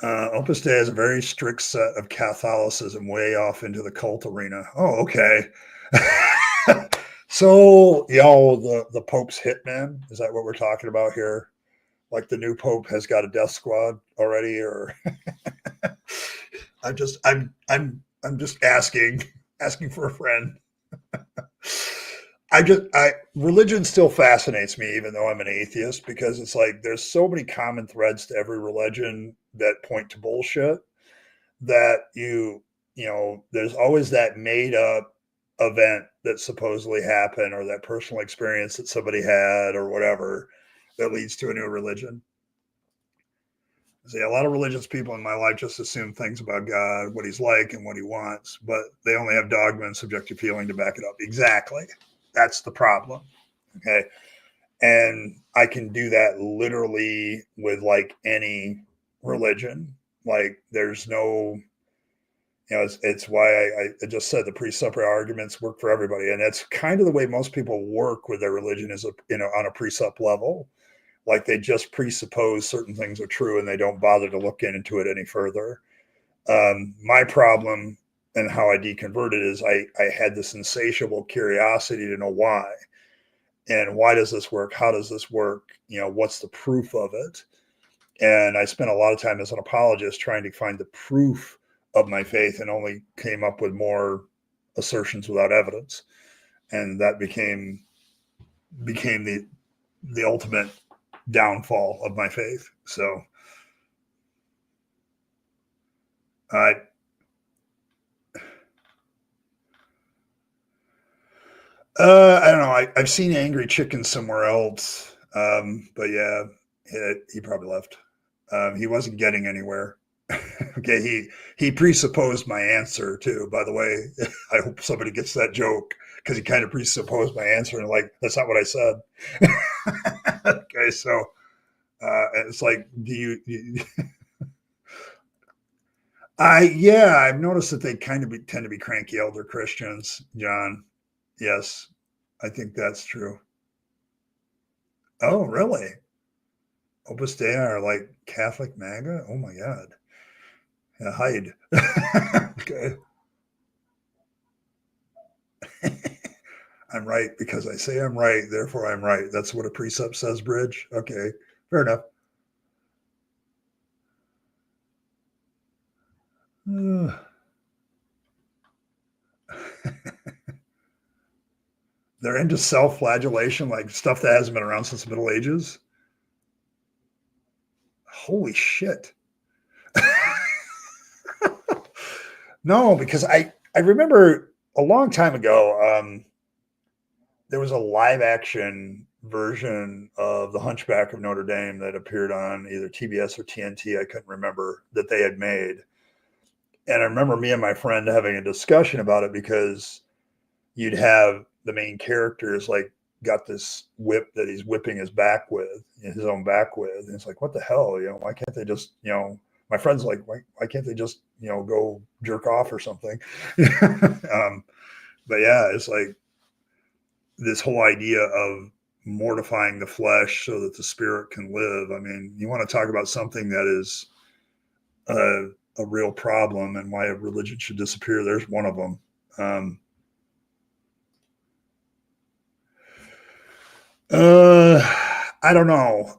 Opus Dei has a very strict set of Catholicism way off into the cult arena. Oh, okay. So, the Pope's hitman, is that what we're talking about here? Like the new Pope has got a death squad already, or I'm just asking for a friend. Religion still fascinates me, even though I'm an atheist, because it's like there's so many common threads to every religion that point to bullshit that there's always that made up event that supposedly happened or that personal experience that somebody had or whatever that leads to a new religion. See, a lot of religious people in my life just assume things about God, what he's like and what he wants, but they only have dogma and subjective feeling to back it up. Exactly. That's the problem. Okay. And I can do that literally with like any religion. Like there's no, it's why I just said the presupper arguments work for everybody. And that's kind of the way most people work with their religion is, on a precept level. Like they just presuppose certain things are true and they don't bother to look into it any further. My problem and how I deconverted is I had this insatiable curiosity to know why. And why does this work? How does this work? What's the proof of it? And I spent a lot of time as an apologist trying to find the proof of my faith and only came up with more assertions without evidence. And that became the ultimate downfall of my faith. So I don't know. I've seen Angry Chicken somewhere else. But yeah, he probably left. He wasn't getting anywhere. Okay, he presupposed my answer too. By the way, I hope somebody gets that joke because he kind of presupposed my answer and like that's not what I said. Okay, so it's like, I've noticed that they kind of tend to be cranky elder Christians, John. Yes, I think that's true. Oh, really? Opus Dei are like Catholic MAGA? Oh my God. Yeah, hide. Okay. I'm right because I say I'm right, therefore I'm right. That's what a precept says, Bridge. Okay, fair enough. They're into self-flagellation, like stuff that hasn't been around since the Middle Ages. Holy shit. No, because I remember a long time ago, there was a live action version of The Hunchback of Notre Dame that appeared on either TBS or TNT. I couldn't remember, that they had made. And I remember me and my friend having a discussion about it, because you'd have the main characters like got this whip that he's whipping his back with, his own back with. And it's like, what the hell? Why can't they just, my friend's like, why can't they just, go jerk off or something? But yeah, it's like this whole idea of mortifying the flesh so that the spirit can live. I mean, you want to talk about something that is a real problem and why a religion should disappear. There's one of them. I don't know.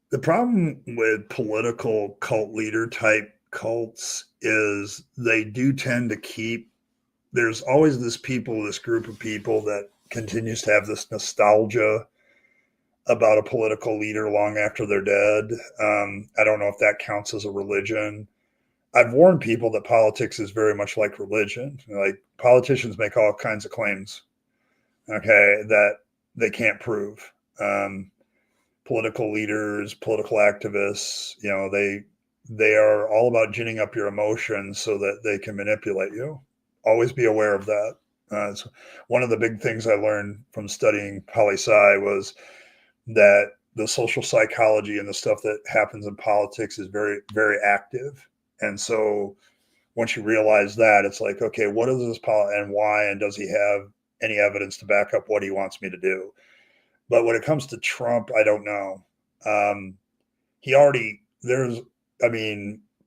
The problem with political cult leader type cults is they do tend to keep, there's always this group of people that continues to have this nostalgia about a political leader long after they're dead. I don't know if that counts as a religion. I've warned people that politics is very much like religion. Like, politicians make all kinds of claims, okay, that they can't prove. Political leaders, political activists, they are all about ginning up your emotions so that they can manipulate you. Always be aware of that. It's one of the big things I learned from studying poli-sci was that the social psychology and the stuff that happens in politics is very, very active. And so once you realize that, it's like, okay, what is this and why? And does he have any evidence to back up what he wants me to do? But when it comes to Trump, I don't know.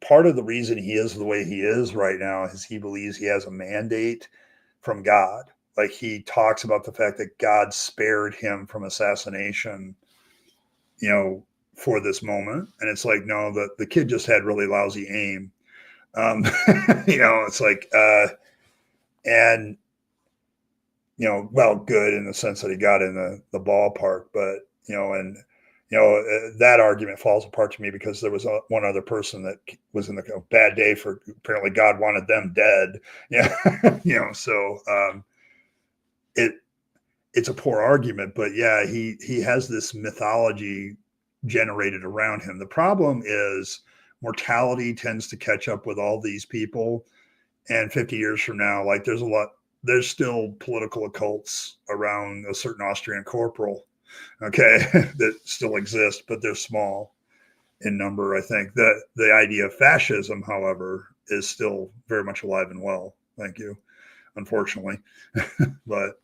Part of the reason he is the way he is right now is he believes he has a mandate from God. Like, he talks about the fact that God spared him from assassination, for this moment. And it's like, no, the kid just had really lousy aim. It's like, and, well, good in the sense that he got in the ballpark, but, that argument falls apart to me because there was one other person that was in the bad day for, apparently God wanted them dead. Yeah. So it's a poor argument, but yeah, he has this mythology generated around him. The problem is mortality tends to catch up with all these people. And 50 years from now, like, there's still political occults around a certain Austrian corporal, okay, that still exist, but they're small in number. I think that the idea of fascism, however, is still very much alive and well. Thank you, unfortunately. But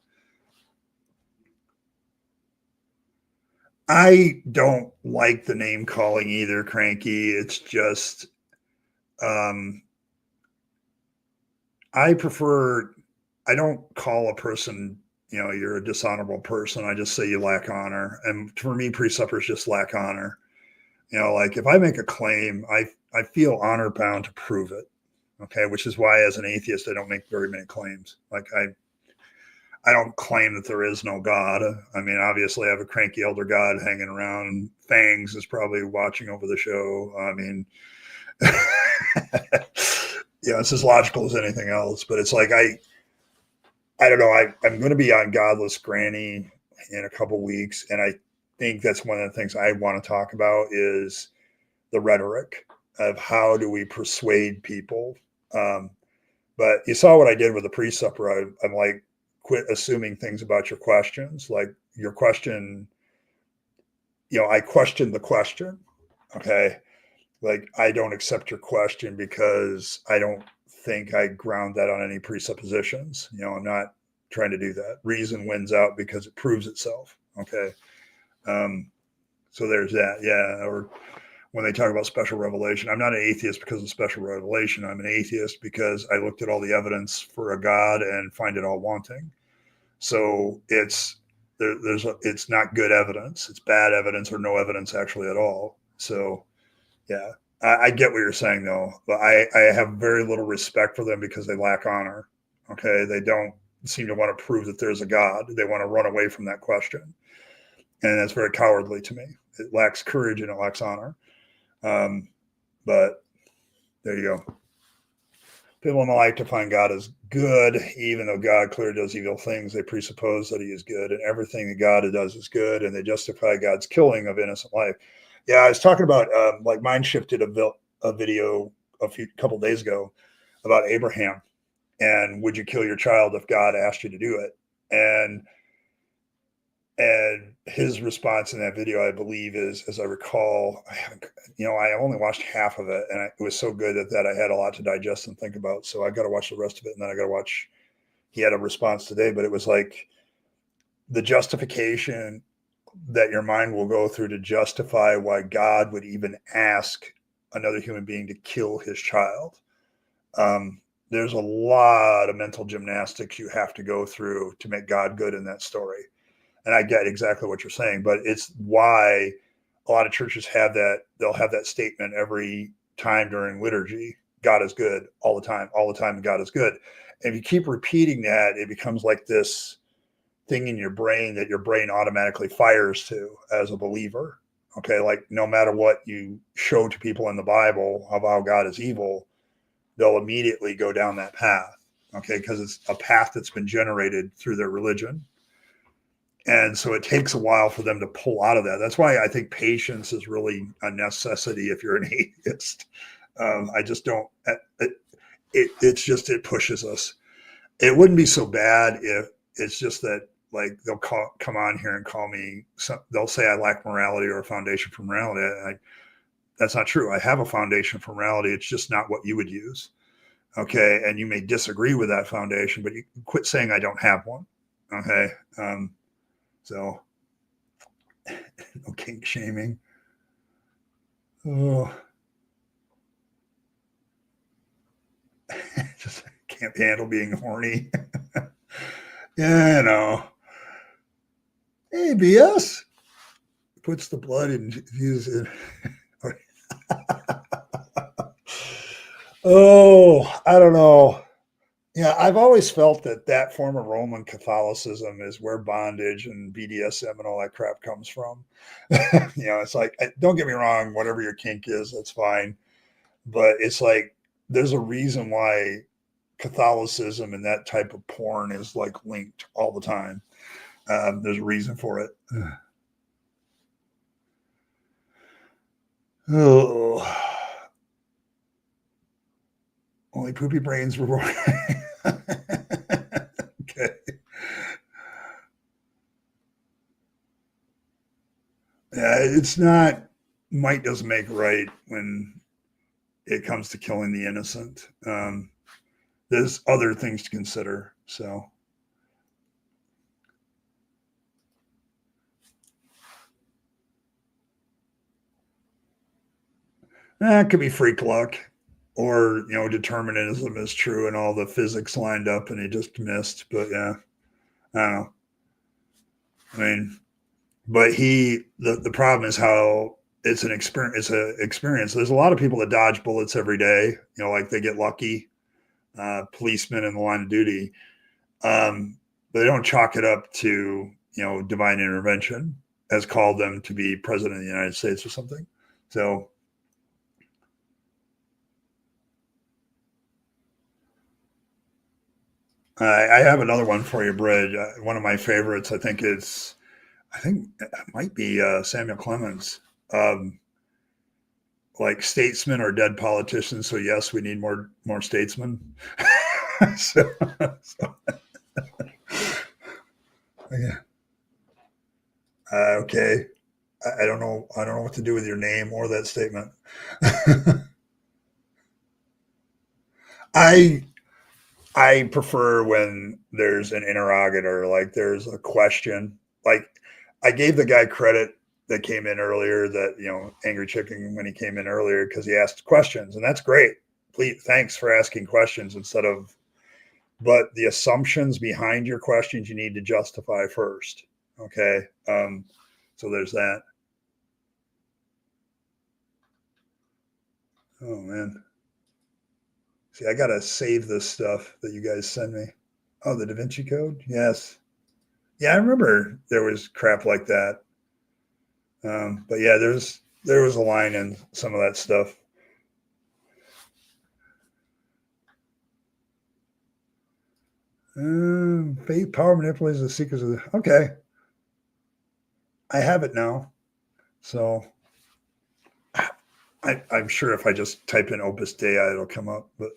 I don't like the name calling either, Cranky. It's just, I don't call a person, you're a dishonorable person. I just say you lack honor. And for me, presuppers just lack honor. Like, if I make a claim, I feel honor bound to prove it. Okay. Which is why, as an atheist, I don't make very many claims. Like, I don't claim that there is no God. I mean, obviously I have a cranky elder God hanging around. Fangs is probably watching over the show. I mean, it's as logical as anything else, but it's like, I don't know. I'm going to be on Godless Granny in a couple weeks. And I think that's one of the things I want to talk about is the rhetoric of how do we persuade people. But you saw what I did with the presupper. I'm like, quit assuming things about your questions. Like, your question, I questioned the question. Okay. Like, I don't accept your question because I don't think I ground that on any presuppositions. I'm not trying to do that. Reason wins out because it proves itself. Okay. So there's that. Yeah. Or when they talk about special revelation, I'm not an atheist because of special revelation. I'm an atheist because I looked at all the evidence for a God and find it all wanting. So it's not good evidence. It's bad evidence or no evidence actually at all. So yeah, I get what you're saying though, but I have very little respect for them because they lack honor. Okay. seem to want to prove that there's a God. They want to run away from that question. And that's very cowardly to me. It lacks courage and it lacks honor. But there you go. People in my life define God as good, even though God clearly does evil things. They presuppose that he is good, and everything that God does is good, and they justify God's killing of innocent life. Yeah, I was talking about, like, mine shifted a video a couple days ago about Abraham and would you kill your child if God asked you to do it? And his response in that video, I believe, is, as I recall, I only watched half of it, and it was so good that I had a lot to digest and think about. So I got to watch the rest of it, and then I got to watch. He had a response today, but it was like the justification that your mind will go through to justify why God would even ask another human being to kill his child. There's a lot of mental gymnastics you have to go through to make God good in that story. And I get exactly what you're saying, but it's why a lot of churches have that. They'll have that statement every time during liturgy. God is good all the time, God is good. And if you keep repeating that, it becomes like this thing in your brain that your brain automatically fires to as a believer. Okay, like no matter what you show to people in the Bible of how God is evil, they'll immediately go down that path. Okay, because it's a path that's been generated through their religion. And so it takes a while for them to pull out of that. That's why I think patience is really a necessity if you're an atheist. I just don't, it pushes us. It wouldn't be so bad if it's just that, like, they'll come on here and call me, they'll say I lack morality or a foundation for morality. That's not true. I have a foundation for morality. It's just not what you would use. Okay. And you may disagree with that foundation, but you quit saying I don't have one. Okay. So, no kink shaming. Oh, just can't handle being horny. Yeah, no. Hey, BS puts the blood in. Oh, I don't know. Yeah, I've always felt that form of Roman Catholicism is where bondage and BDSM and all that crap comes from. It's like, don't get me wrong, whatever your kink is, that's fine. But it's like, there's a reason why Catholicism and that type of porn is like linked all the time. There's a reason for it. Oh, only poopy brains were born. Okay. Yeah, it's not, might doesn't make right when it comes to killing the innocent. There's other things to consider. So, it could be freak luck, or determinism is true and all the physics lined up and he just missed. But yeah, I don't know. I mean, but the problem is how it's an experience. It's an experience. There's a lot of people that dodge bullets every day. Like they get lucky. Policemen in the line of duty. But they don't chalk it up to divine intervention, as called them to be president of the United States or something. So I have another one for you, Bridge. One of my favorites. I think it might be Samuel Clemens. Like, statesmen are dead politicians, so yes, we need more statesmen. so, yeah. Okay. I don't know. I don't know what to do with your name or that statement. I prefer when there's an interrogator, like there's a question. Like, I gave the guy credit that came in earlier, that Angry Chicken, when he came in earlier, because he asked questions, and that's great. Please, thanks for asking questions but the assumptions behind your questions you need to justify first. Okay. So there's that. Oh man. See, I gotta save this stuff that you guys send me. Oh, the Da Vinci Code? Yes. Yeah, I remember there was crap like that. But yeah, there was a line in some of that stuff. Faith, power manipulates the secrets of the. Okay, I have it now. So I'm sure if I just type in Opus Dei, it'll come up. But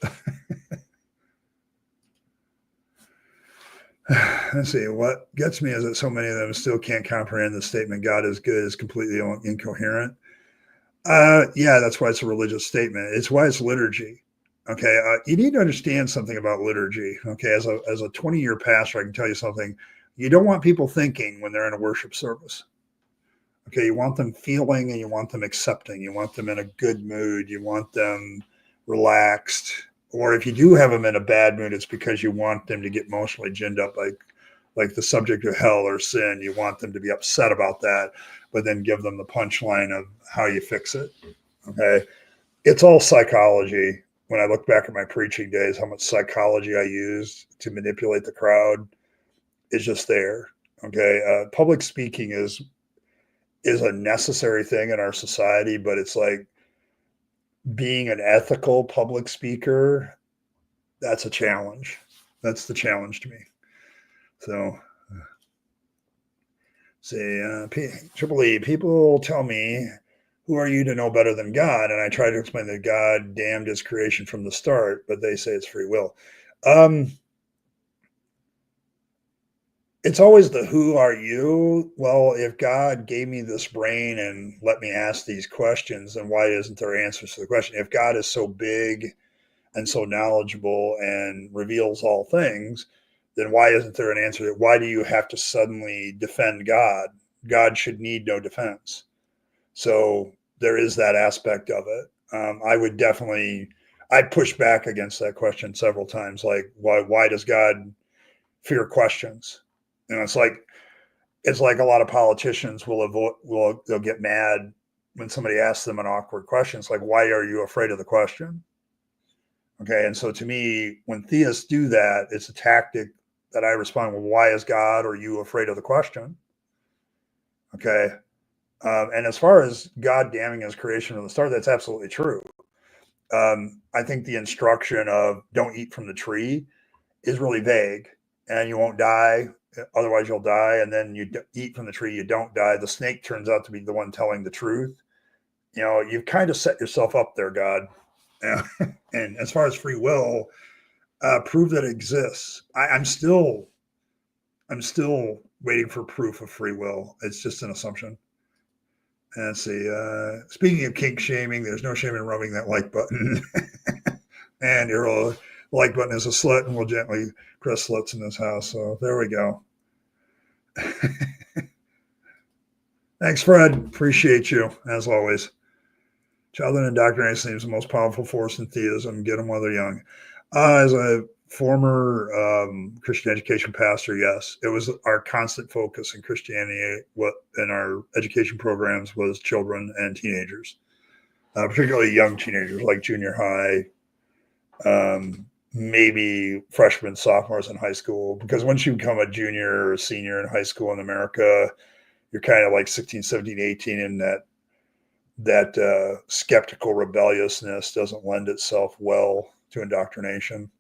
let's see. What gets me is that so many of them still can't comprehend the statement "God is good" is completely incoherent. Yeah, that's why it's a religious statement. It's why it's liturgy. Okay, you need to understand something about liturgy. Okay, as a 20-year pastor, I can tell you something. You don't want people thinking when they're in a worship service. Okay, you want them feeling and you want them accepting. You want them in a good mood. You want them relaxed. Or if you do have them in a bad mood, it's because you want them to get emotionally ginned up, like the subject of hell or sin. You want them to be upset about that, but then give them the punchline of how you fix it. Okay, it's all psychology. When I look back at my preaching days, how much psychology I used to manipulate the crowd is just there. Okay, public speaking is a necessary thing in our society, but it's like being an ethical public speaker, that's a challenge. That's the challenge to me. So, say, Triple E, people tell me, who are you to know better than God? And I try to explain that God damned his creation from the start, but they say it's free will. It's always the who are you? Well, if God gave me this brain and let me ask these questions, then why isn't there answers to the question? If God is so big and so knowledgeable and reveals all things, then why isn't there an answer? Why do you have to suddenly defend God? God should need no defense. So there is that aspect of it. I would definitely, I push back against that question several times. Like, why does God fear questions? And it's like a lot of politicians they'll get mad when somebody asks them an awkward question. It's like, why are you afraid of the question? Okay, and so to me, when theists do that, it's a tactic that I respond, well, why is God or you afraid of the question? Okay, and as far as God damning his creation from the start, that's absolutely true. I think the instruction of don't eat from the tree is really vague, and you won't die. Otherwise, you'll die. And then you eat from the tree, you don't die. The snake turns out to be the one telling the truth. You know, you've kind of set yourself up there, God. And as far as free will, prove that it exists. I'm still waiting for proof of free will. It's just an assumption. And let's see. Speaking of kink shaming, there's no shame in rubbing that like button. And Earl, the like button is a slut, and we'll gently press sluts in this house. So there we go. Thanks, Fred. Appreciate you, as always. Childhood indoctrination seems the most powerful force in theism. Get them while they're young. As a former Christian education pastor, yes, it was our constant focus in Christianity. What in our education programs was children and teenagers, particularly young teenagers, like junior high, maybe freshmen, sophomores in high school. Because once you become a junior or senior in high school in America, you're kind of like 16, 17, 18, and that skeptical rebelliousness doesn't lend itself well to indoctrination.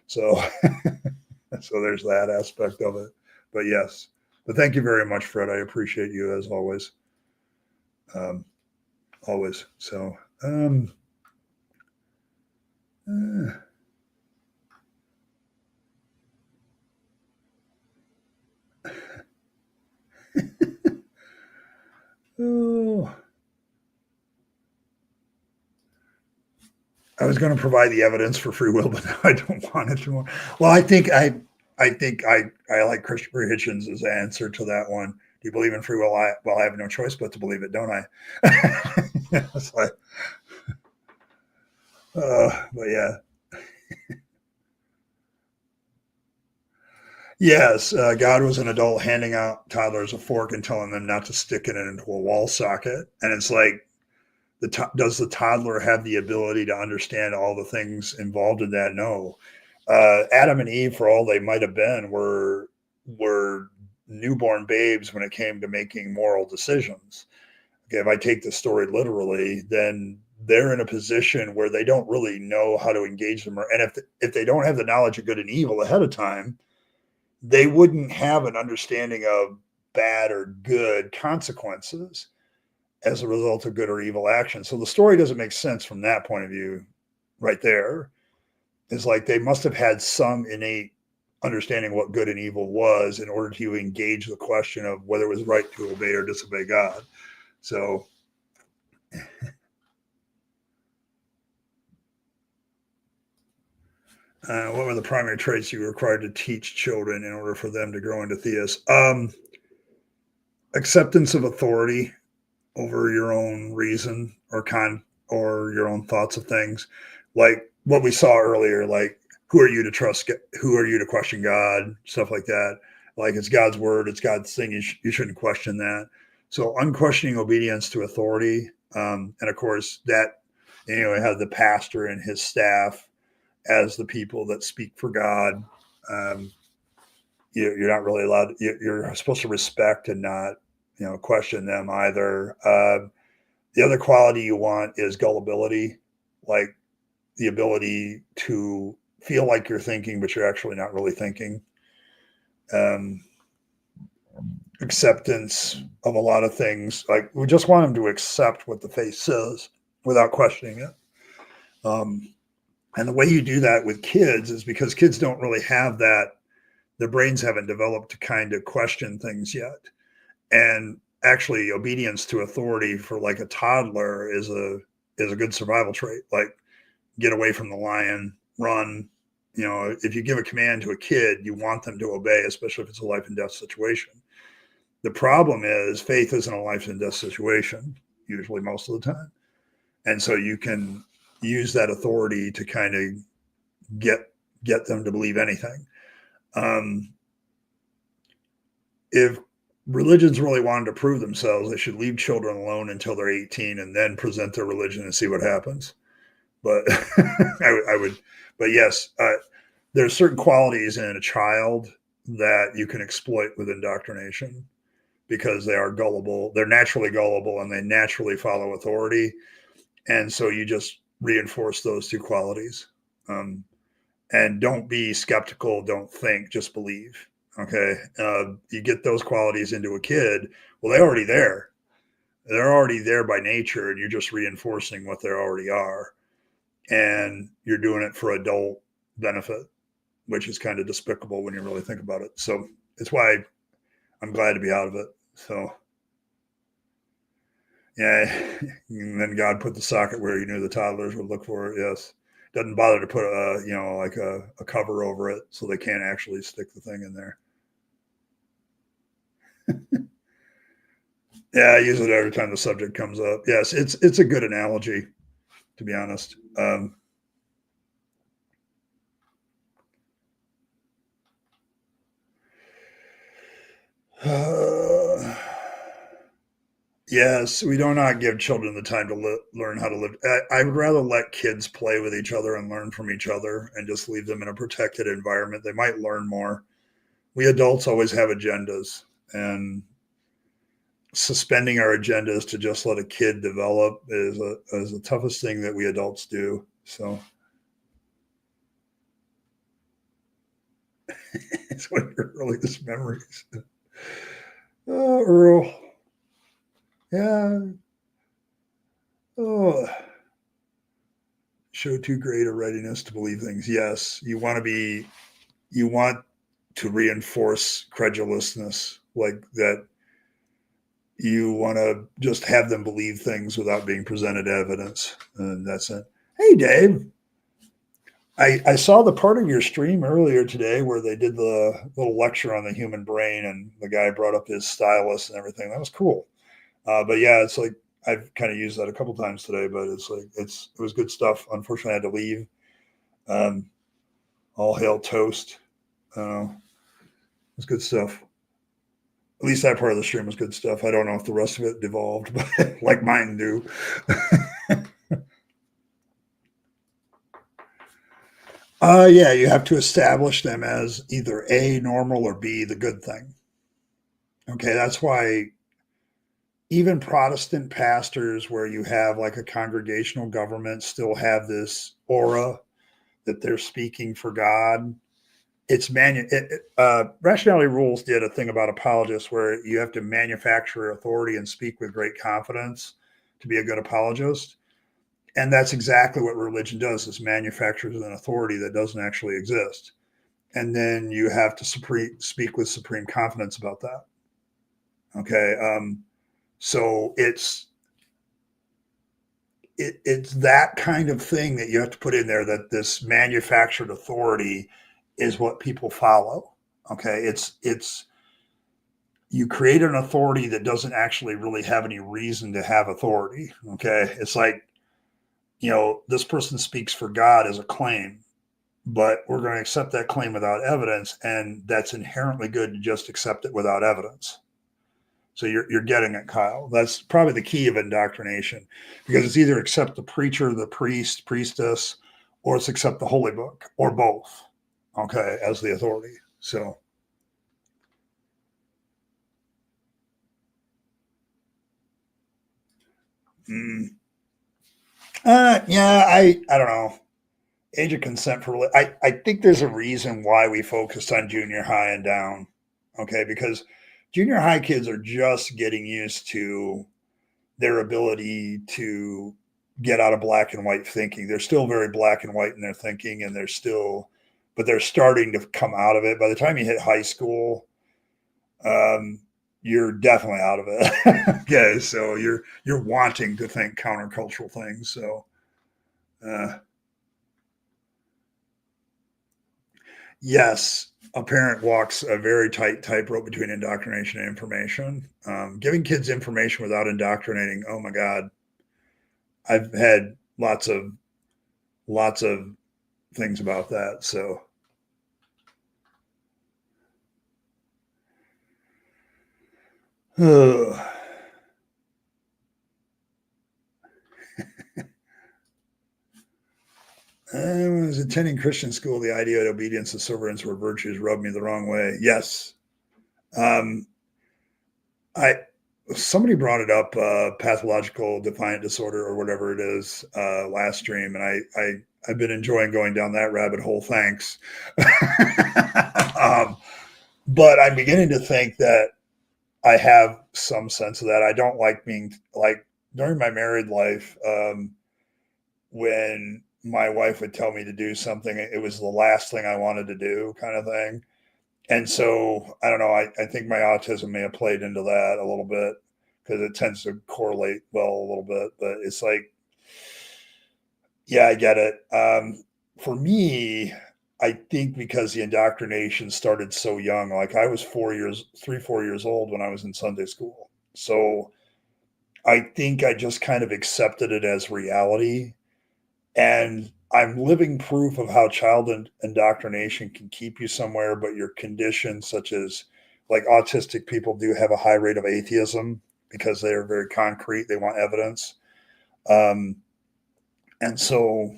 So, so there's that aspect of it. But yes, but thank you very much, Fred. I appreciate you as always. Always. So, oh, I was going to provide the evidence for free will, but now I don't want it anymore. Well, I think I like Christopher Hitchens' answer to that one. Do you believe in free will? Well, I have no choice but to believe it, don't I? It's like, but yeah. Yes, God was an adult handing out toddlers a fork and telling them not to stick it into a wall socket. And it's like, does the toddler have the ability to understand all the things involved in that? No. Adam and Eve, for all they might have been, were newborn babes when it came to making moral decisions. Okay, if I take the story literally, then they're in a position where they don't really know how to engage them. And if they don't have the knowledge of good and evil ahead of time, they wouldn't have an understanding of bad or good consequences as a result of good or evil action. So the story doesn't make sense from that point of view right there. It's like they must have had some innate understanding what good and evil was in order to engage the question of whether it was right to obey or disobey God. So what were the primary traits you were required to teach children in order for them to grow into theists? Acceptance of authority over your own reason or your own thoughts of things, like what we saw earlier. Like, who are you to trust? Who are you to question God? Stuff like that. Like, it's God's word. It's God's thing. You shouldn't question that. So unquestioning obedience to authority, and of course that have the pastor and his staff as the people that speak for God. You're not really allowed. You're supposed to respect and not, question them either. The other quality you want is gullibility, like the ability to feel like you're thinking, but you're actually not really thinking. Acceptance of a lot of things. Like, we just want them to accept what the faith says without questioning it. And the way you do that with kids is because kids don't really have that. Their brains haven't developed to kind of question things yet. And actually, obedience to authority for like a toddler is a good survival trait. Like, get away from the lion, run. If you give a command to a kid, you want them to obey, especially if it's a life and death situation. The problem is faith isn't a life and death situation, usually most of the time. And so you can use that authority to kind of get them to believe anything. If religions really wanted to prove themselves, they should leave children alone until they're 18 and then present their religion and see what happens. But I would, but yes, there's certain qualities in a child that you can exploit with indoctrination because they are gullible. They're naturally gullible and they naturally follow authority. And so you just reinforce those two qualities. And don't be skeptical. Don't think, just believe. Okay. You get those qualities into a kid. Well, they're already there. They're already there by nature, and you're just reinforcing what they already are. And you're doing it for adult benefit, which is kind of despicable when you really think about it. So it's why I'm glad to be out of it. So, yeah. And then God put the socket where he knew the toddlers would look for it. Yes. Doesn't bother to put a cover over it so they can't actually stick the thing in there. Yeah, I use it every time the subject comes up. Yes, it's a good analogy, to be honest. Yes, we do not give children the time to learn how to live. I would rather let kids play with each other and learn from each other and just leave them in a protected environment. They might learn more. We adults always have agendas, and suspending our agendas to just let a kid develop is the toughest thing that we adults do. So it's one of your earliest memories. Oh, Earl. Yeah. Oh. Show too great a readiness to believe things. Yes. You want to reinforce credulousness, like that. You want to just have them believe things without being presented evidence. And that's it. Hey, Dave. I saw the part of your stream earlier today where they did the little lecture on the human brain, and the guy brought up his stylus and everything. That was cool. But yeah, it's like I've kind of used that a couple times today, but it's like it was good stuff. Unfortunately, I had to leave. All hail toast. It's good stuff. At least that part of the stream was good stuff. I don't know if the rest of it devolved, but like mine do. Yeah, you have to establish them as either A, normal, or B, the good thing. Okay, that's why even Protestant pastors, where you have like a congregational government, still have this aura that they're speaking for God. Rationality Rules did a thing about apologists where you have to manufacture authority and speak with great confidence to be a good apologist. And that's exactly what religion does, is manufactures an authority that doesn't actually exist. And then you have to speak with supreme confidence about that. Okay. So it's that kind of thing that you have to put in there, that this manufactured authority is what people follow. Okay. It's you create an authority that doesn't actually really have any reason to have authority. Okay. It's like, this person speaks for God as a claim, but we're going to accept that claim without evidence. And that's inherently good to just accept it without evidence. So you're getting it, Kyle. That's probably the key of indoctrination, because it's either accept the preacher, the priest, priestess, or it's accept the holy book, or both, okay, as the authority. So, mm, yeah, I don't know. Age of consent for I think there's a reason why we focused on junior high and down, okay, because junior high kids are just getting used to their ability to get out of black and white thinking. They're still very black and white in their thinking, and but they're starting to come out of it. By the time you hit high school, um, you're definitely out of it. Okay, so you're wanting to think countercultural things. So, uh, yes, a parent walks a very tight tightrope between indoctrination and information. Giving kids information without indoctrinating, oh my God, I've had lots of things about that. So, when I was attending Christian school, the idea that obedience and sovereignty were virtues rubbed me the wrong way. Yes. Um, I Somebody brought it up, pathological defiant disorder or whatever it is, last stream, and I've been enjoying going down that rabbit hole. Thanks. um, but I'm beginning to think that I have some sense of that. I don't like being like, during my married life, when my wife would tell me to do something, it was the last thing I wanted to do, kind of thing. And so I don't know. I think my autism may have played into that a little bit, because it tends to correlate well a little bit. But it's like, yeah, I get it. For me, I think because the indoctrination started so young, like I was 4 years old when I was in Sunday school. So I think I just kind of accepted it as reality. And I'm living proof of how child indoctrination can keep you somewhere, but your conditions, such as like autistic people, do have a high rate of atheism because they are very concrete. They want evidence. Um, and so,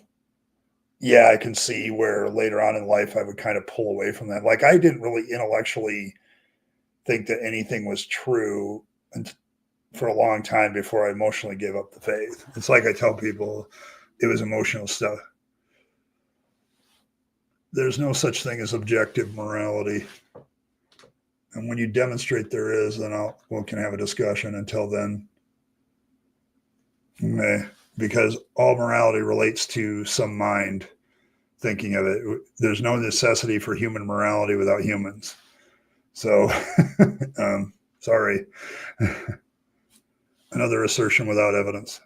yeah, I can see where later on in life I would kind of pull away from that. Like, I didn't really intellectually think that anything was true for a long time before I emotionally gave up the faith. It's like I tell people, it was emotional stuff. There's no such thing as objective morality. And when you demonstrate there is, then we can have a discussion. Until then, because all morality relates to some mind thinking of it. There's no necessity for human morality without humans. So, sorry. Another assertion without evidence.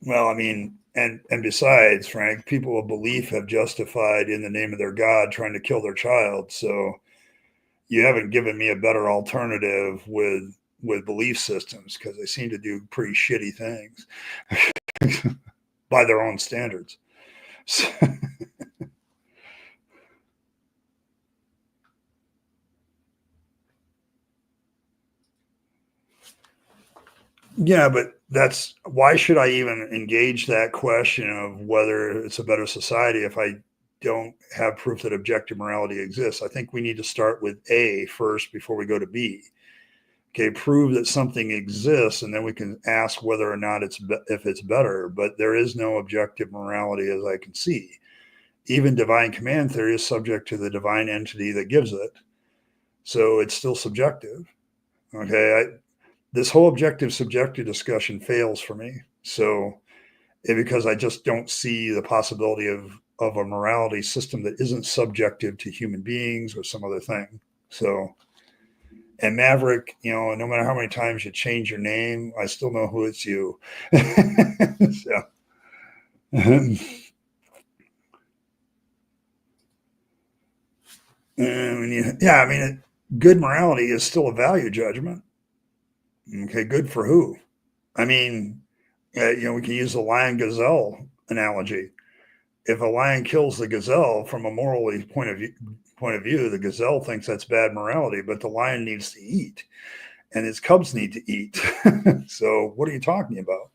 Well, I mean, and besides, Frank, people of belief have justified in the name of their God trying to kill their child. So you haven't given me a better alternative with belief systems, because they seem to do pretty shitty things by their own standards. So, yeah, but that's why should I even engage that question of whether it's a better society if I don't have proof that objective morality exists? I think we need to start with A first before we go to B. Okay, prove that something exists, and then we can ask whether or not if it's better. But there is no objective morality as I can see. Even divine command theory is subject to the divine entity that gives it, so it's still subjective. Okay, this whole objective subjective discussion fails for me. So because I just don't see the possibility of a morality system that isn't subjective to human beings or some other thing. So, and Maverick, no matter how many times you change your name, I still know who it's you. So, yeah, I mean, good morality is still a value judgment. Okay, good for who? I mean, we can use the lion gazelle analogy. If a lion kills the gazelle from a morally point of view, the gazelle thinks that's bad morality, but the lion needs to eat, and its cubs need to eat. So, what are you talking about?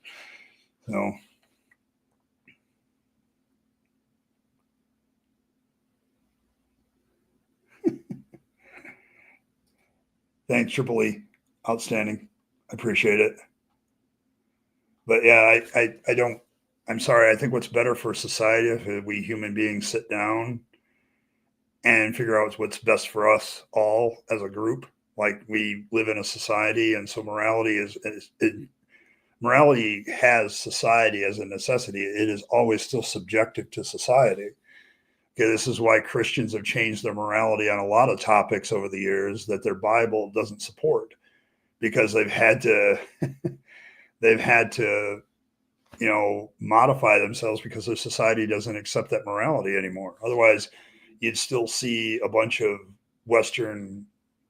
So, thanks, Triple E. Outstanding. I appreciate it. But yeah, I don't. I'm sorry. I think what's better for society if we human beings sit down and figure out what's best for us all as a group. Like we live in a society, and so morality has society as a necessity. It is always still subjective to society. Okay, this is why Christians have changed their morality on a lot of topics over the years that their Bible doesn't support, because they've had to modify themselves because their society doesn't accept that morality anymore. Otherwise, you'd still see a bunch of Western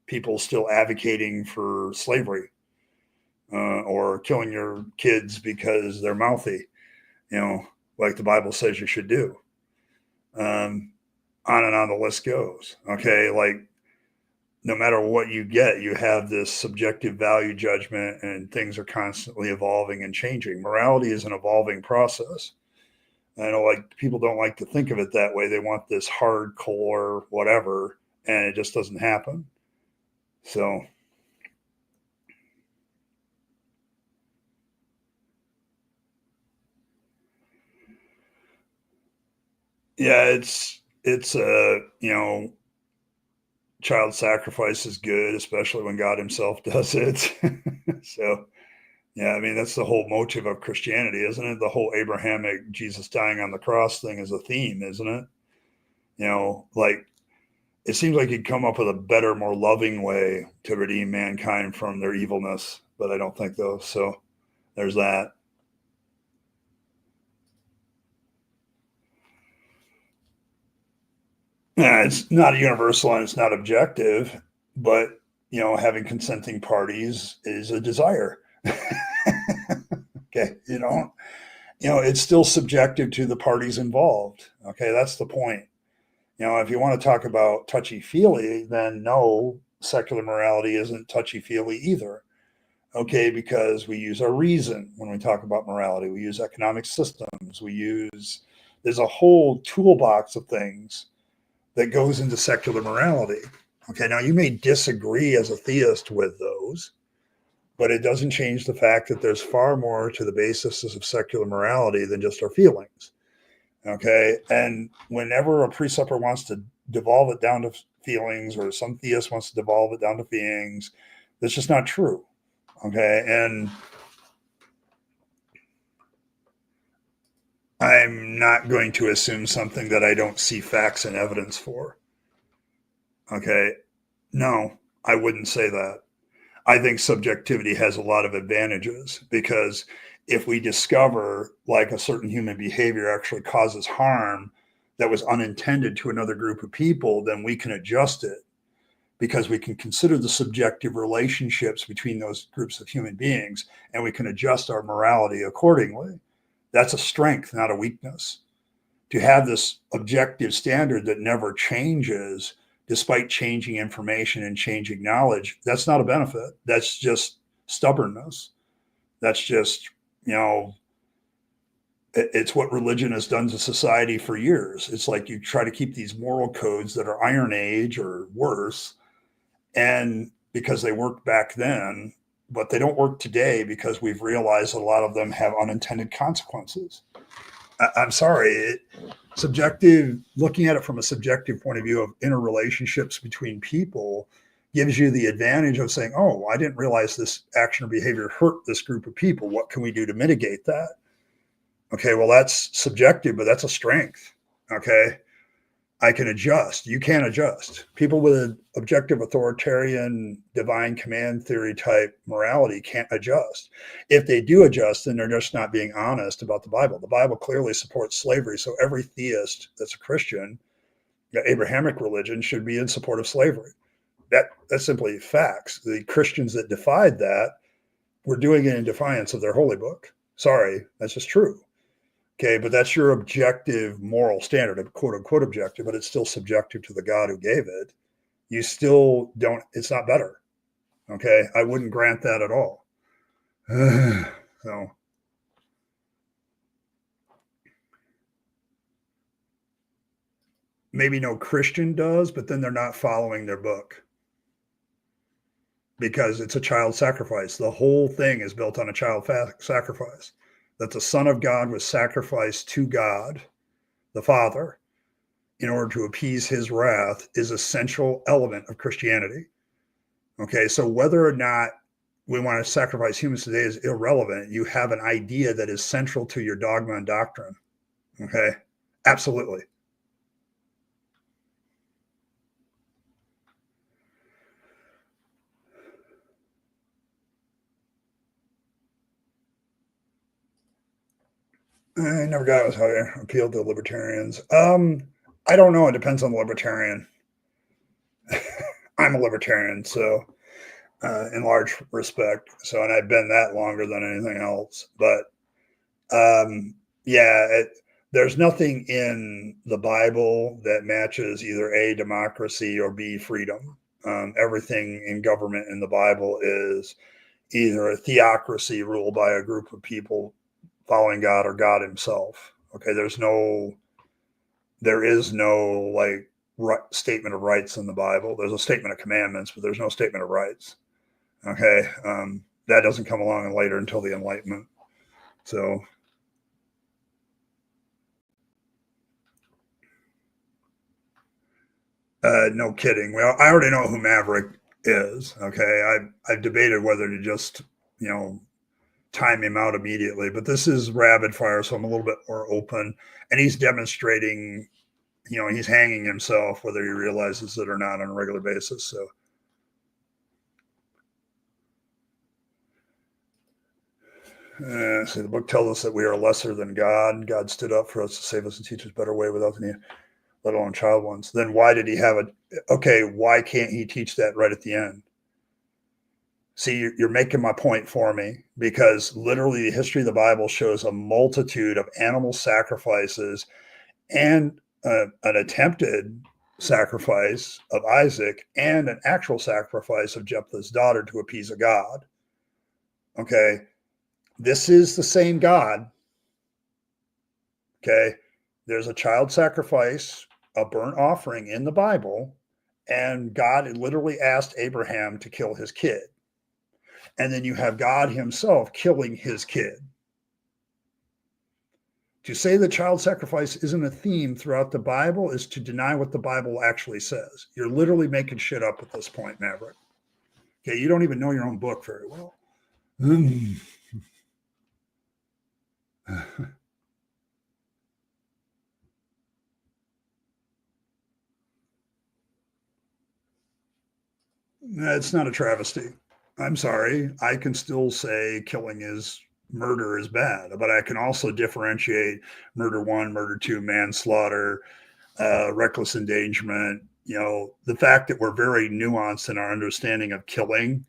people still advocating for slavery, or killing your kids because they're mouthy, like the Bible says you should do. On and on the list goes. Okay, like no matter what you get, you have this subjective value judgment, and things are constantly evolving and changing. Morality is an evolving process. I know, like, people don't like to think of it that way. They want this hardcore whatever, and it just doesn't happen. So, yeah, it's child sacrifice is good, especially when God Himself does it. So, yeah, I mean, that's the whole motive of Christianity, isn't it? The whole Abrahamic Jesus dying on the cross thing is a theme, isn't it? Like it seems like he'd come up with a better, more loving way to redeem mankind from their evilness, but I don't think though. So there's that. Yeah, it's not universal and it's not objective, but having consenting parties is a desire. Okay, it's still subjective to the parties involved. Okay, that's the point. If you want to talk about touchy feely, then no, secular morality isn't touchy feely either. Okay, because we use our reason when we talk about morality. We use economic systems. There's a whole toolbox of things that goes into secular morality. Okay, now you may disagree as a theist with those, but it doesn't change the fact that there's far more to the basis of secular morality than just our feelings. Okay, and whenever a preceptor wants to devolve it down to feelings, or some theist wants to devolve it down to feelings, that's just not true. Okay, and I'm not going to assume something that I don't see facts and evidence for. Okay, no, I wouldn't say that. I think subjectivity has a lot of advantages, because if we discover like a certain human behavior actually causes harm that was unintended to another group of people, then we can adjust it, because we can consider the subjective relationships between those groups of human beings, and we can adjust our morality accordingly. That's a strength, not a weakness. To have this objective standard that never changes despite changing information and changing knowledge, that's not a benefit. That's just stubbornness. That's just You know, it's what religion has done to society for years. It's like you try to keep these moral codes that are Iron Age or worse, and because they worked back then, but they don't work today because we've realized a lot of them have unintended consequences. I'm sorry, subjective, looking at it from a subjective point of view of interrelationships between people gives you the advantage of saying, oh, I didn't realize this action or behavior hurt this group of people. What can we do to mitigate that? Okay, well, that's subjective, but that's a strength. Okay, I can adjust. You can't adjust. People with an objective, authoritarian, divine command theory type morality can't adjust. If they do adjust, then they're just not being honest about the Bible. The Bible clearly supports slavery. So every theist that's a Christian, the Abrahamic religion, should be in support of slavery. That's simply facts. The Christians that defied that were doing it in defiance of their holy book. Sorry, that's just true. Okay, but that's your objective moral standard, quote unquote objective, but it's still subjective to the God who gave it. You still don't, it's not better. Okay, I wouldn't grant that at all. So, maybe no Christian does, but then they're not following their book because it's a child sacrifice. The whole thing is built on a child sacrifice, that the Son of God was sacrificed to God, the Father, in order to appease his wrath, is a central element of Christianity. Okay, so whether or not we want to sacrifice humans today is irrelevant. You have an idea that is central to your dogma and doctrine. Okay, absolutely. I never got it how to appeal to libertarians. I don't know. It depends on the libertarian. I'm a libertarian, so in large respect. So, and I've been that longer than anything else. But yeah, there's nothing in the Bible that matches either A, democracy, or B, freedom. Everything in government in the Bible is either a theocracy ruled by a group of people following God or God himself. Okay, there is no like statement of rights in the Bible. There's a statement of commandments, but there's no statement of rights. Okay, that doesn't come along later until the Enlightenment. So, no kidding. Well, I already know who Maverick is. Okay, I've debated whether to just time him out immediately, but this is rapid fire, so I'm a little bit more open. And he's demonstrating, he's hanging himself, whether he realizes it or not, on a regular basis. So. So the book tells us that we are lesser than God. God stood up for us to save us and teach us a better way without any, let alone child ones. Then why did he have it? Okay, why can't he teach that right at the end? See, you're making my point for me, because literally the history of the Bible shows a multitude of animal sacrifices and an attempted sacrifice of Isaac and an actual sacrifice of Jephthah's daughter to appease a god. Okay, this is the same God. Okay, there's a child sacrifice, a burnt offering in the Bible, and God literally asked Abraham to kill his kid. And then you have God himself killing his kid. To say that child sacrifice isn't a theme throughout the Bible is to deny what the Bible actually says. You're literally making shit up at this point, Maverick. Okay, you don't even know your own book very well. It's not a travesty. I'm sorry. I can still say murder is bad, but I can also differentiate murder one, murder two, manslaughter, reckless endangerment. The fact that we're very nuanced in our understanding of killing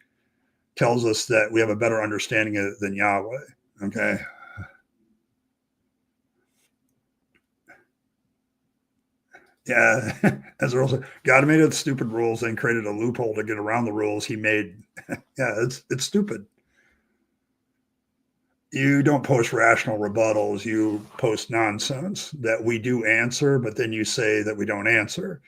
tells us that we have a better understanding of it than Yahweh. Okay. Yeah, as Earl said, God made it stupid rules and created a loophole to get around the rules he made. Yeah, it's stupid. You don't post rational rebuttals. You post nonsense that we do answer, but then you say that we don't answer.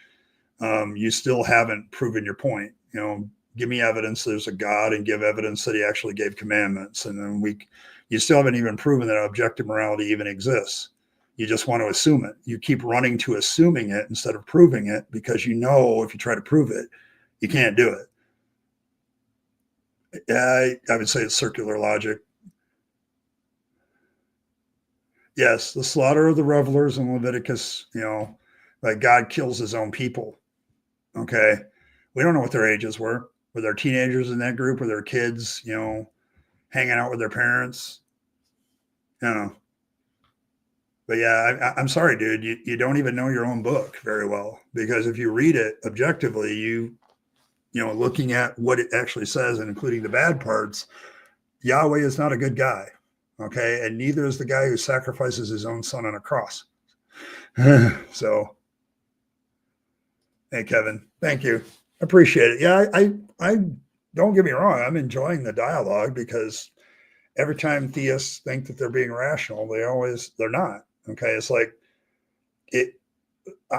You still haven't proven your point. Give me evidence there's a God and give evidence that he actually gave commandments. And then you still haven't even proven that objective morality even exists. You just want to assume it. You keep running to assuming it instead of proving it because if you try to prove it, you can't do it. I would say it's circular logic. Yes, the slaughter of the revelers in Leviticus, like God kills his own people. Okay. We don't know what their ages were. Were there teenagers in that group? Were there kids, hanging out with their parents? I don't know. But yeah, I'm sorry, dude. You don't even know your own book very well, because if you read it objectively, looking at what it actually says and including the bad parts, Yahweh is not a good guy. Okay. And neither is the guy who sacrifices his own son on a cross. So, hey, Kevin, thank you. Appreciate it. Yeah, I don't get me wrong. I'm enjoying the dialogue because every time theists think that they're being rational, they're not. Okay. It's like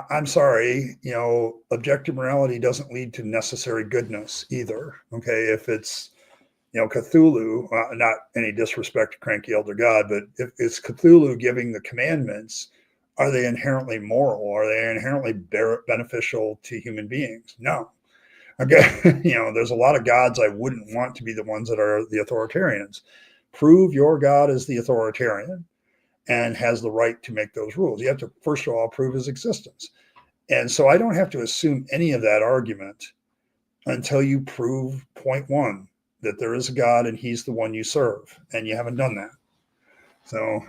I'm sorry, objective morality doesn't lead to necessary goodness either. Okay. If it's, Cthulhu, not any disrespect to cranky elder God, but if it's Cthulhu giving the commandments, are they inherently moral? Are they inherently beneficial to human beings? No. Okay. There's a lot of gods I wouldn't want to be the ones that are the authoritarians. Prove your God is the authoritarian and has the right to make those rules. You have to, first of all, prove his existence. And so I don't have to assume any of that argument until you prove point one, that there is a God and he's the one you serve. And you haven't done that. So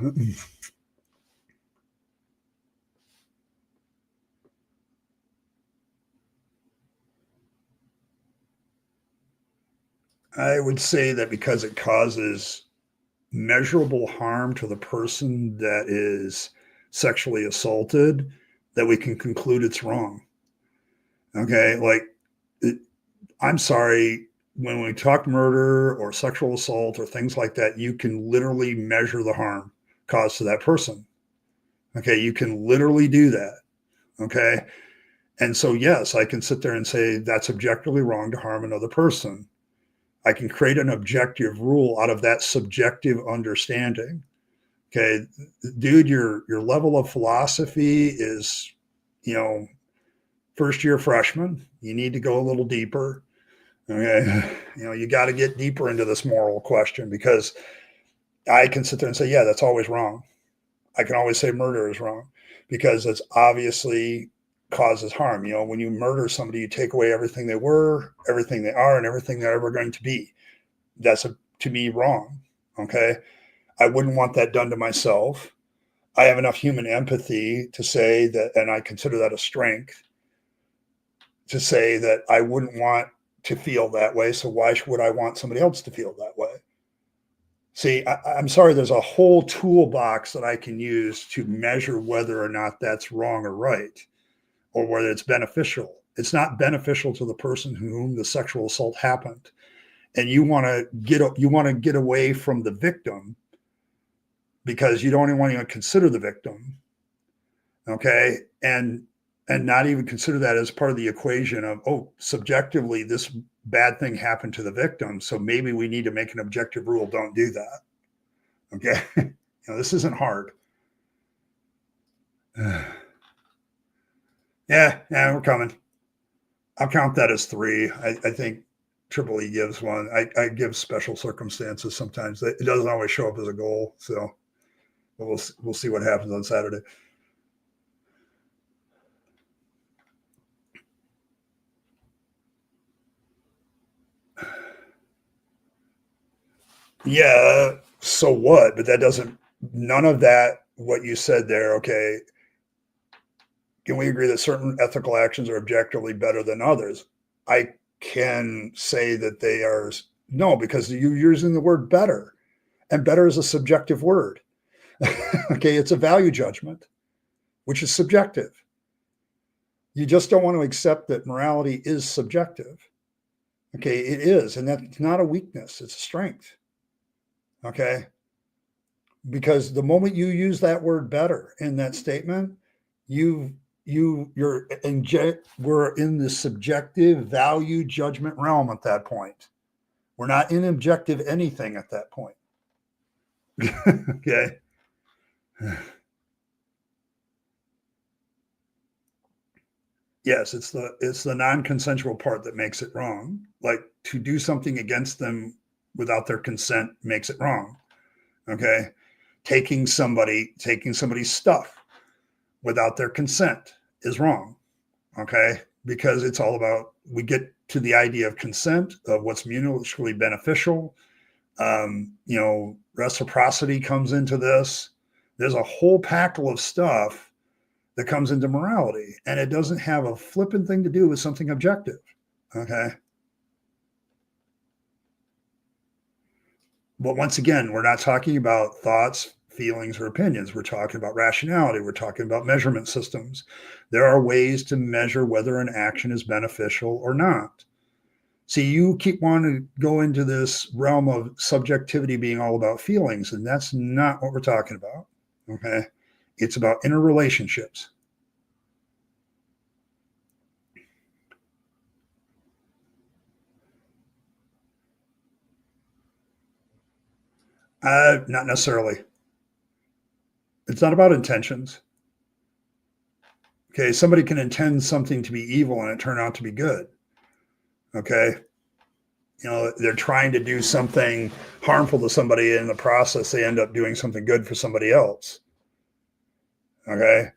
I would say that because it causes measurable harm to the person that is sexually assaulted, that we can conclude it's wrong. Okay. I'm sorry, when we talk murder or sexual assault or things like that, you can literally measure the harm caused to that person. Okay. You can literally do that. Okay. And so, yes, I can sit there and say that's objectively wrong to harm another person. I can create an objective rule out of that subjective understanding. Okay, dude, your level of philosophy is, first year freshman. You need to go a little deeper. Okay, you got to get deeper into this moral question, because I can sit there and say, yeah, that's always wrong. I can always say murder is wrong because it's obviously causes harm. When you murder somebody, you take away everything they were, everything they are, and everything they're ever going to be. That's to me wrong. Okay. I wouldn't want that done to myself. I have enough human empathy to say that, and I consider that a strength, to say that I wouldn't want to feel that way. So why would I want somebody else to feel that way? See, I'm sorry, there's a whole toolbox that I can use to measure whether or not that's wrong or right, or whether it's beneficial. It's not beneficial to the person whom the sexual assault happened. And you want to get away from the victim because you don't even want to consider the victim. Okay. And not even consider that as part of the equation of, subjectively, this bad thing happened to the victim. So maybe we need to make an objective rule. Don't do that. Okay. This isn't hard. Yeah, we're coming. I'll count that as 3. I think Triple E gives one. I give special circumstances sometimes. It doesn't always show up as a goal. So we'll see what happens on Saturday. Yeah, so what? But that doesn't, none of that, what you said there, okay, can we agree that certain ethical actions are objectively better than others? I can say that they are, no, because you're using the word better, and better is a subjective word. Okay, it's a value judgment, which is subjective. You just don't want to accept that morality is subjective. Okay, it is, and that's not a weakness, it's a strength. Okay. because the moment you use that word better in that statement, we're in the subjective value judgment realm at that point. We're not in objective anything at that point. Okay. Yes, it's the non-consensual part that makes it wrong. Like, to do something against them without their consent makes it wrong. Okay. Taking somebody's stuff without their consent is wrong. Okay. Because it's all about, we get to the idea of consent, of what's mutually beneficial. Reciprocity comes into this. There's a whole packle of stuff that comes into morality, and it doesn't have a flippant thing to do with something objective. Okay. But once again, we're not talking about thoughts, feelings, or opinions. We're talking about rationality. We're talking about measurement systems. There are ways to measure whether an action is beneficial or not. See, you keep wanting to go into this realm of subjectivity being all about feelings, and that's not what we're talking about. Okay. It's about interrelationships. Not necessarily. It's not about intentions. Okay. Somebody can intend something to be evil and it turn out to be good. Okay. They're trying to do something harmful to somebody. In the process, they end up doing something good for somebody else. Okay.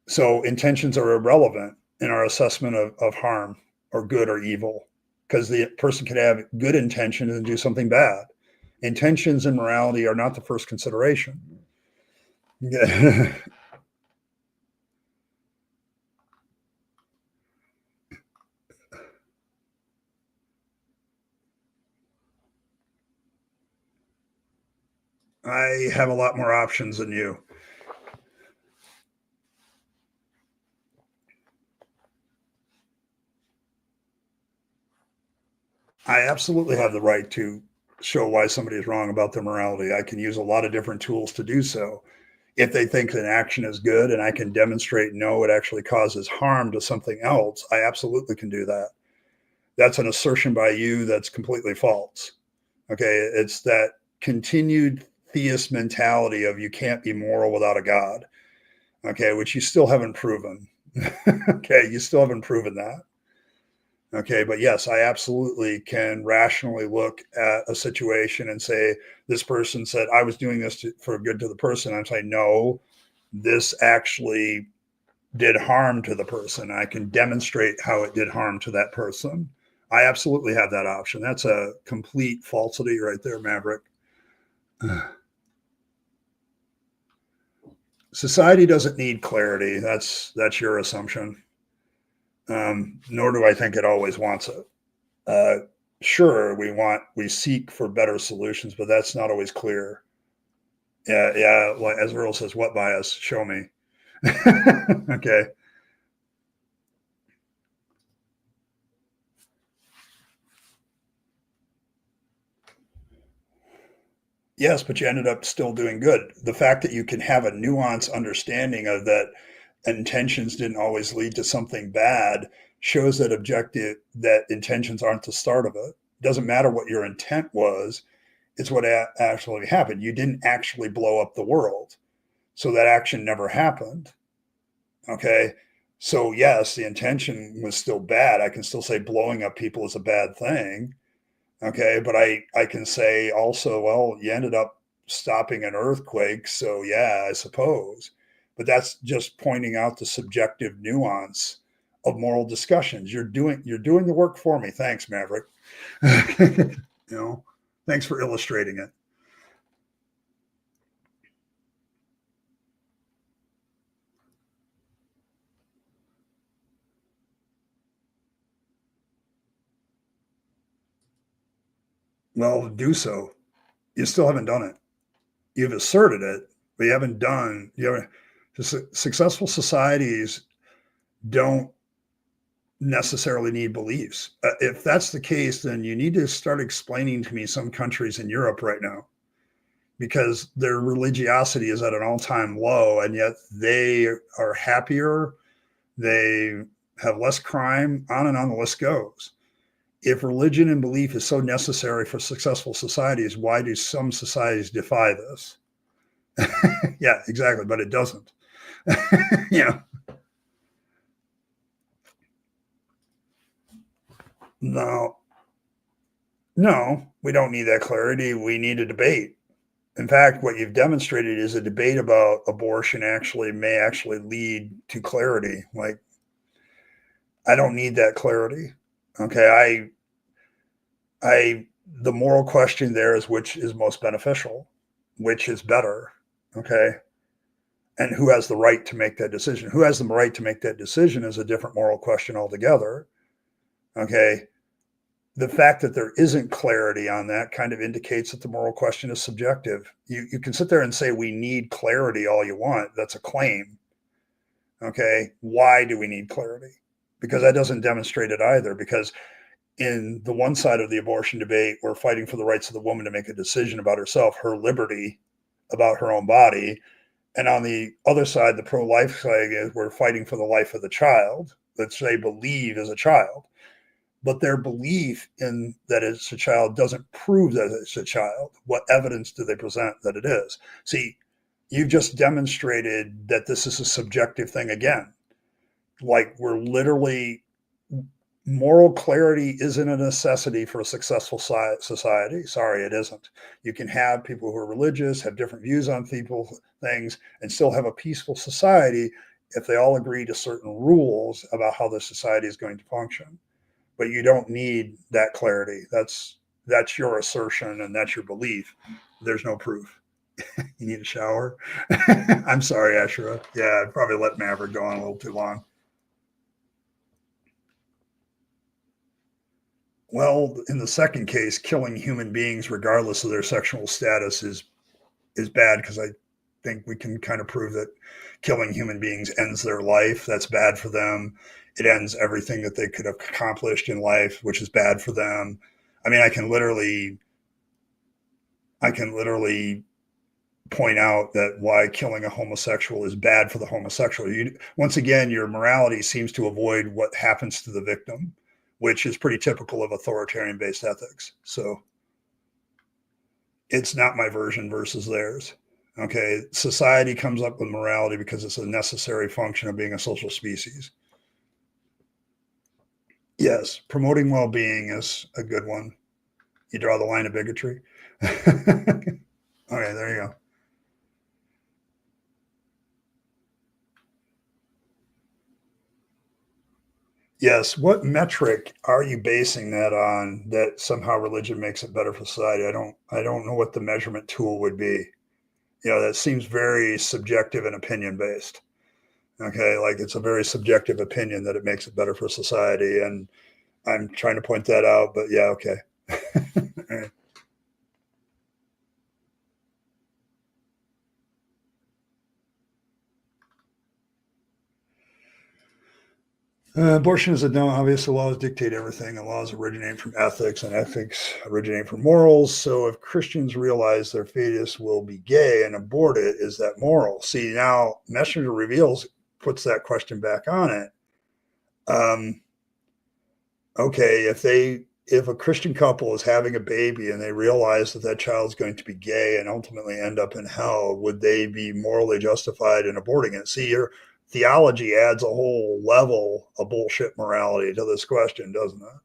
So intentions are irrelevant in our assessment of harm or good or evil, because the person can have good intentions and do something bad. Intentions and morality are not the first consideration. Yeah. I have a lot more options than you. I absolutely have the right to show why somebody is wrong about their morality. I can use a lot of different tools to do so. If they think an action is good and I can demonstrate, no, it actually causes harm to something else, I absolutely can do that. That's an assertion by you that's completely false. Okay. It's that continued theist mentality of you can't be moral without a God. Okay. Which you still haven't proven. Okay. You still haven't proven that. Okay, but yes, I absolutely can rationally look at a situation and say, this person said I was doing this for good to the person. I'm saying, no, this actually did harm to the person. I can demonstrate how it did harm to that person. I absolutely have that option. That's a complete falsity right there, Maverick. Society doesn't need clarity. That's your assumption. Nor do I think it always wants it. Sure, we seek for better solutions, but that's not always clear. Yeah. Like, as Earl says, what bias? Show me. Okay. Yes, but you ended up still doing good. The fact that you can have a nuanced understanding of that intentions didn't always lead to something bad shows that intentions aren't the start of it. It doesn't matter what your intent was. It's what actually happened. You didn't actually blow up the world. So that action never happened. Okay. So, yes, the intention was still bad. I can still say blowing up people is a bad thing. Okay. But I can say also, well, you ended up stopping an earthquake. So, yeah, I suppose. But that's just pointing out the subjective nuance of moral discussions. You're doing the work for me. Thanks, Maverick. you know, thanks for illustrating it. Well, do so. You still haven't done it. You've asserted it, but you haven't done. Successful societies don't necessarily need beliefs. If that's the case, then you need to start explaining to me some countries in Europe right now, because their religiosity is at an all-time low, and yet they are happier, they have less crime, on and on the list goes. If religion and belief is so necessary for successful societies, why do some societies defy this? Yeah, exactly, but it doesn't. Yeah. No, we don't need that clarity. We need a debate. In fact, what you've demonstrated is a debate about abortion may actually lead to clarity. Like, I don't need that clarity. Okay, the moral question there is which is most beneficial, which is better. Okay, and who has the right to make that decision? Who has the right to make that decision is a different moral question altogether. Okay, the fact that there isn't clarity on that kind of indicates that the moral question is subjective. You can sit there and say we need clarity all you want. That's a claim. Okay, why do we need clarity? Because that doesn't demonstrate it either. Because in the one side of the abortion debate, we're fighting for the rights of the woman to make a decision about herself, her liberty about her own body. And on the other side, the pro-life side is we're fighting for the life of the child that they believe is a child. But their belief in that it's a child doesn't prove that it's a child. What evidence do they present that it is? See, you've just demonstrated that this is a subjective thing again. Like, we're literally, moral clarity isn't a necessity for a successful society. Sorry, it isn't. You can have people who are religious, have different views on things, and still have a peaceful society if they all agree to certain rules about how the society is going to function. But you don't need that clarity. That's your assertion and that's your belief. There's no proof. You need a shower? I'm sorry, Ashura. Yeah, I'd probably let Maverick go on a little too long. Well, in the second case, killing human beings regardless of their sexual status is bad, because I think we can kind of prove that killing human beings ends their life. That's bad for them. It ends everything that they could have accomplished in life, which is bad for them. I mean, I can literally point out that why killing a homosexual is bad for the homosexual. Once again, your morality seems to avoid what happens to the victim, which is pretty typical of authoritarian-based ethics. So it's not my version versus theirs. Okay, society comes up with morality because it's a necessary function of being a social species. Yes, promoting well-being is a good one. You draw the line of bigotry. Okay, there you go. Yes, what metric are you basing that on, that somehow religion makes it better for society? I don't know what the measurement tool would be. That seems very subjective and opinion based. Okay, like, it's a very subjective opinion that it makes it better for society, and I'm trying to point that out, but yeah, okay. All right. Abortion is a no. Obviously, laws dictate everything, and laws originate from ethics, and ethics originate from morals. So, if Christians realize their fetus will be gay and abort it, is that moral? See, now Messenger Reveals puts that question back on it. Okay, if a Christian couple is having a baby and they realize that child's going to be gay and ultimately end up in hell, would they be morally justified in aborting it? See, your theology adds a whole level of bullshit morality to this question, doesn't it?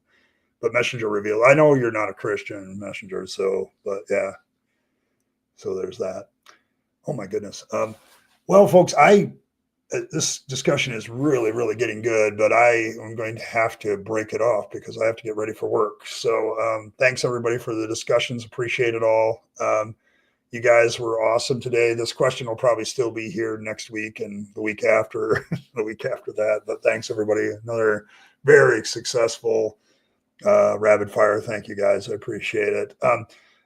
But Messenger Reveal, I know you're not a Christian, Messenger, but yeah. So there's that. Oh my goodness. Well, folks, this discussion is really, really getting good, but I am going to have to break it off because I have to get ready for work. So thanks everybody for the discussions. Appreciate it all. You guys were awesome today. This question will probably still be here next week and the week after, the week after that. But thanks everybody. Another very successful rapid fire. Thank you guys. I appreciate it.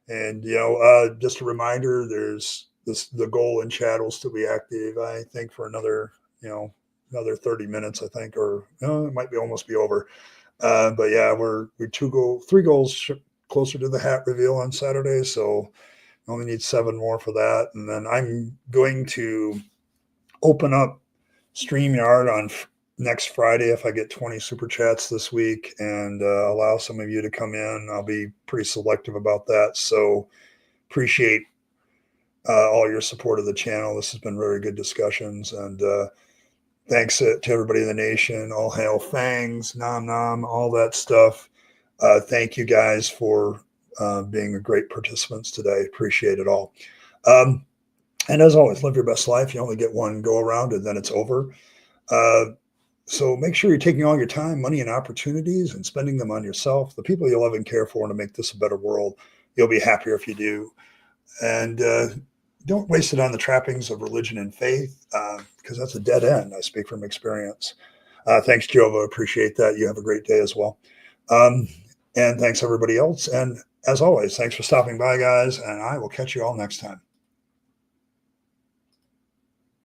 And just a reminder, there's the goal in chat will still be active, I think, for another 30 minutes, I think, or it might be almost be over. But yeah, we're three goals closer to the hat reveal on Saturday. So Only need 7 more for that. And then I'm going to open up StreamYard on next Friday if I get 20 super chats this week, and allow some of you to come in. I'll be pretty selective about that. So appreciate all your support of the channel. This has been very good discussions, and thanks to everybody in the nation. All hail Fangs, Nom Nom, all that stuff. Thank you guys for being great participants today. Appreciate it all. And as always, live your best life. You only get one go around, and then it's over. So make sure you're taking all your time, money, and opportunities and spending them on yourself, the people you love and care for, and to make this a better world. You'll be happier if you do. And don't waste it on the trappings of religion and faith, because that's a dead end. I speak from experience. Thanks, Jova. Appreciate that. You have a great day as well. And thanks, everybody else. And as always, thanks for stopping by, guys. And I will catch you all next time.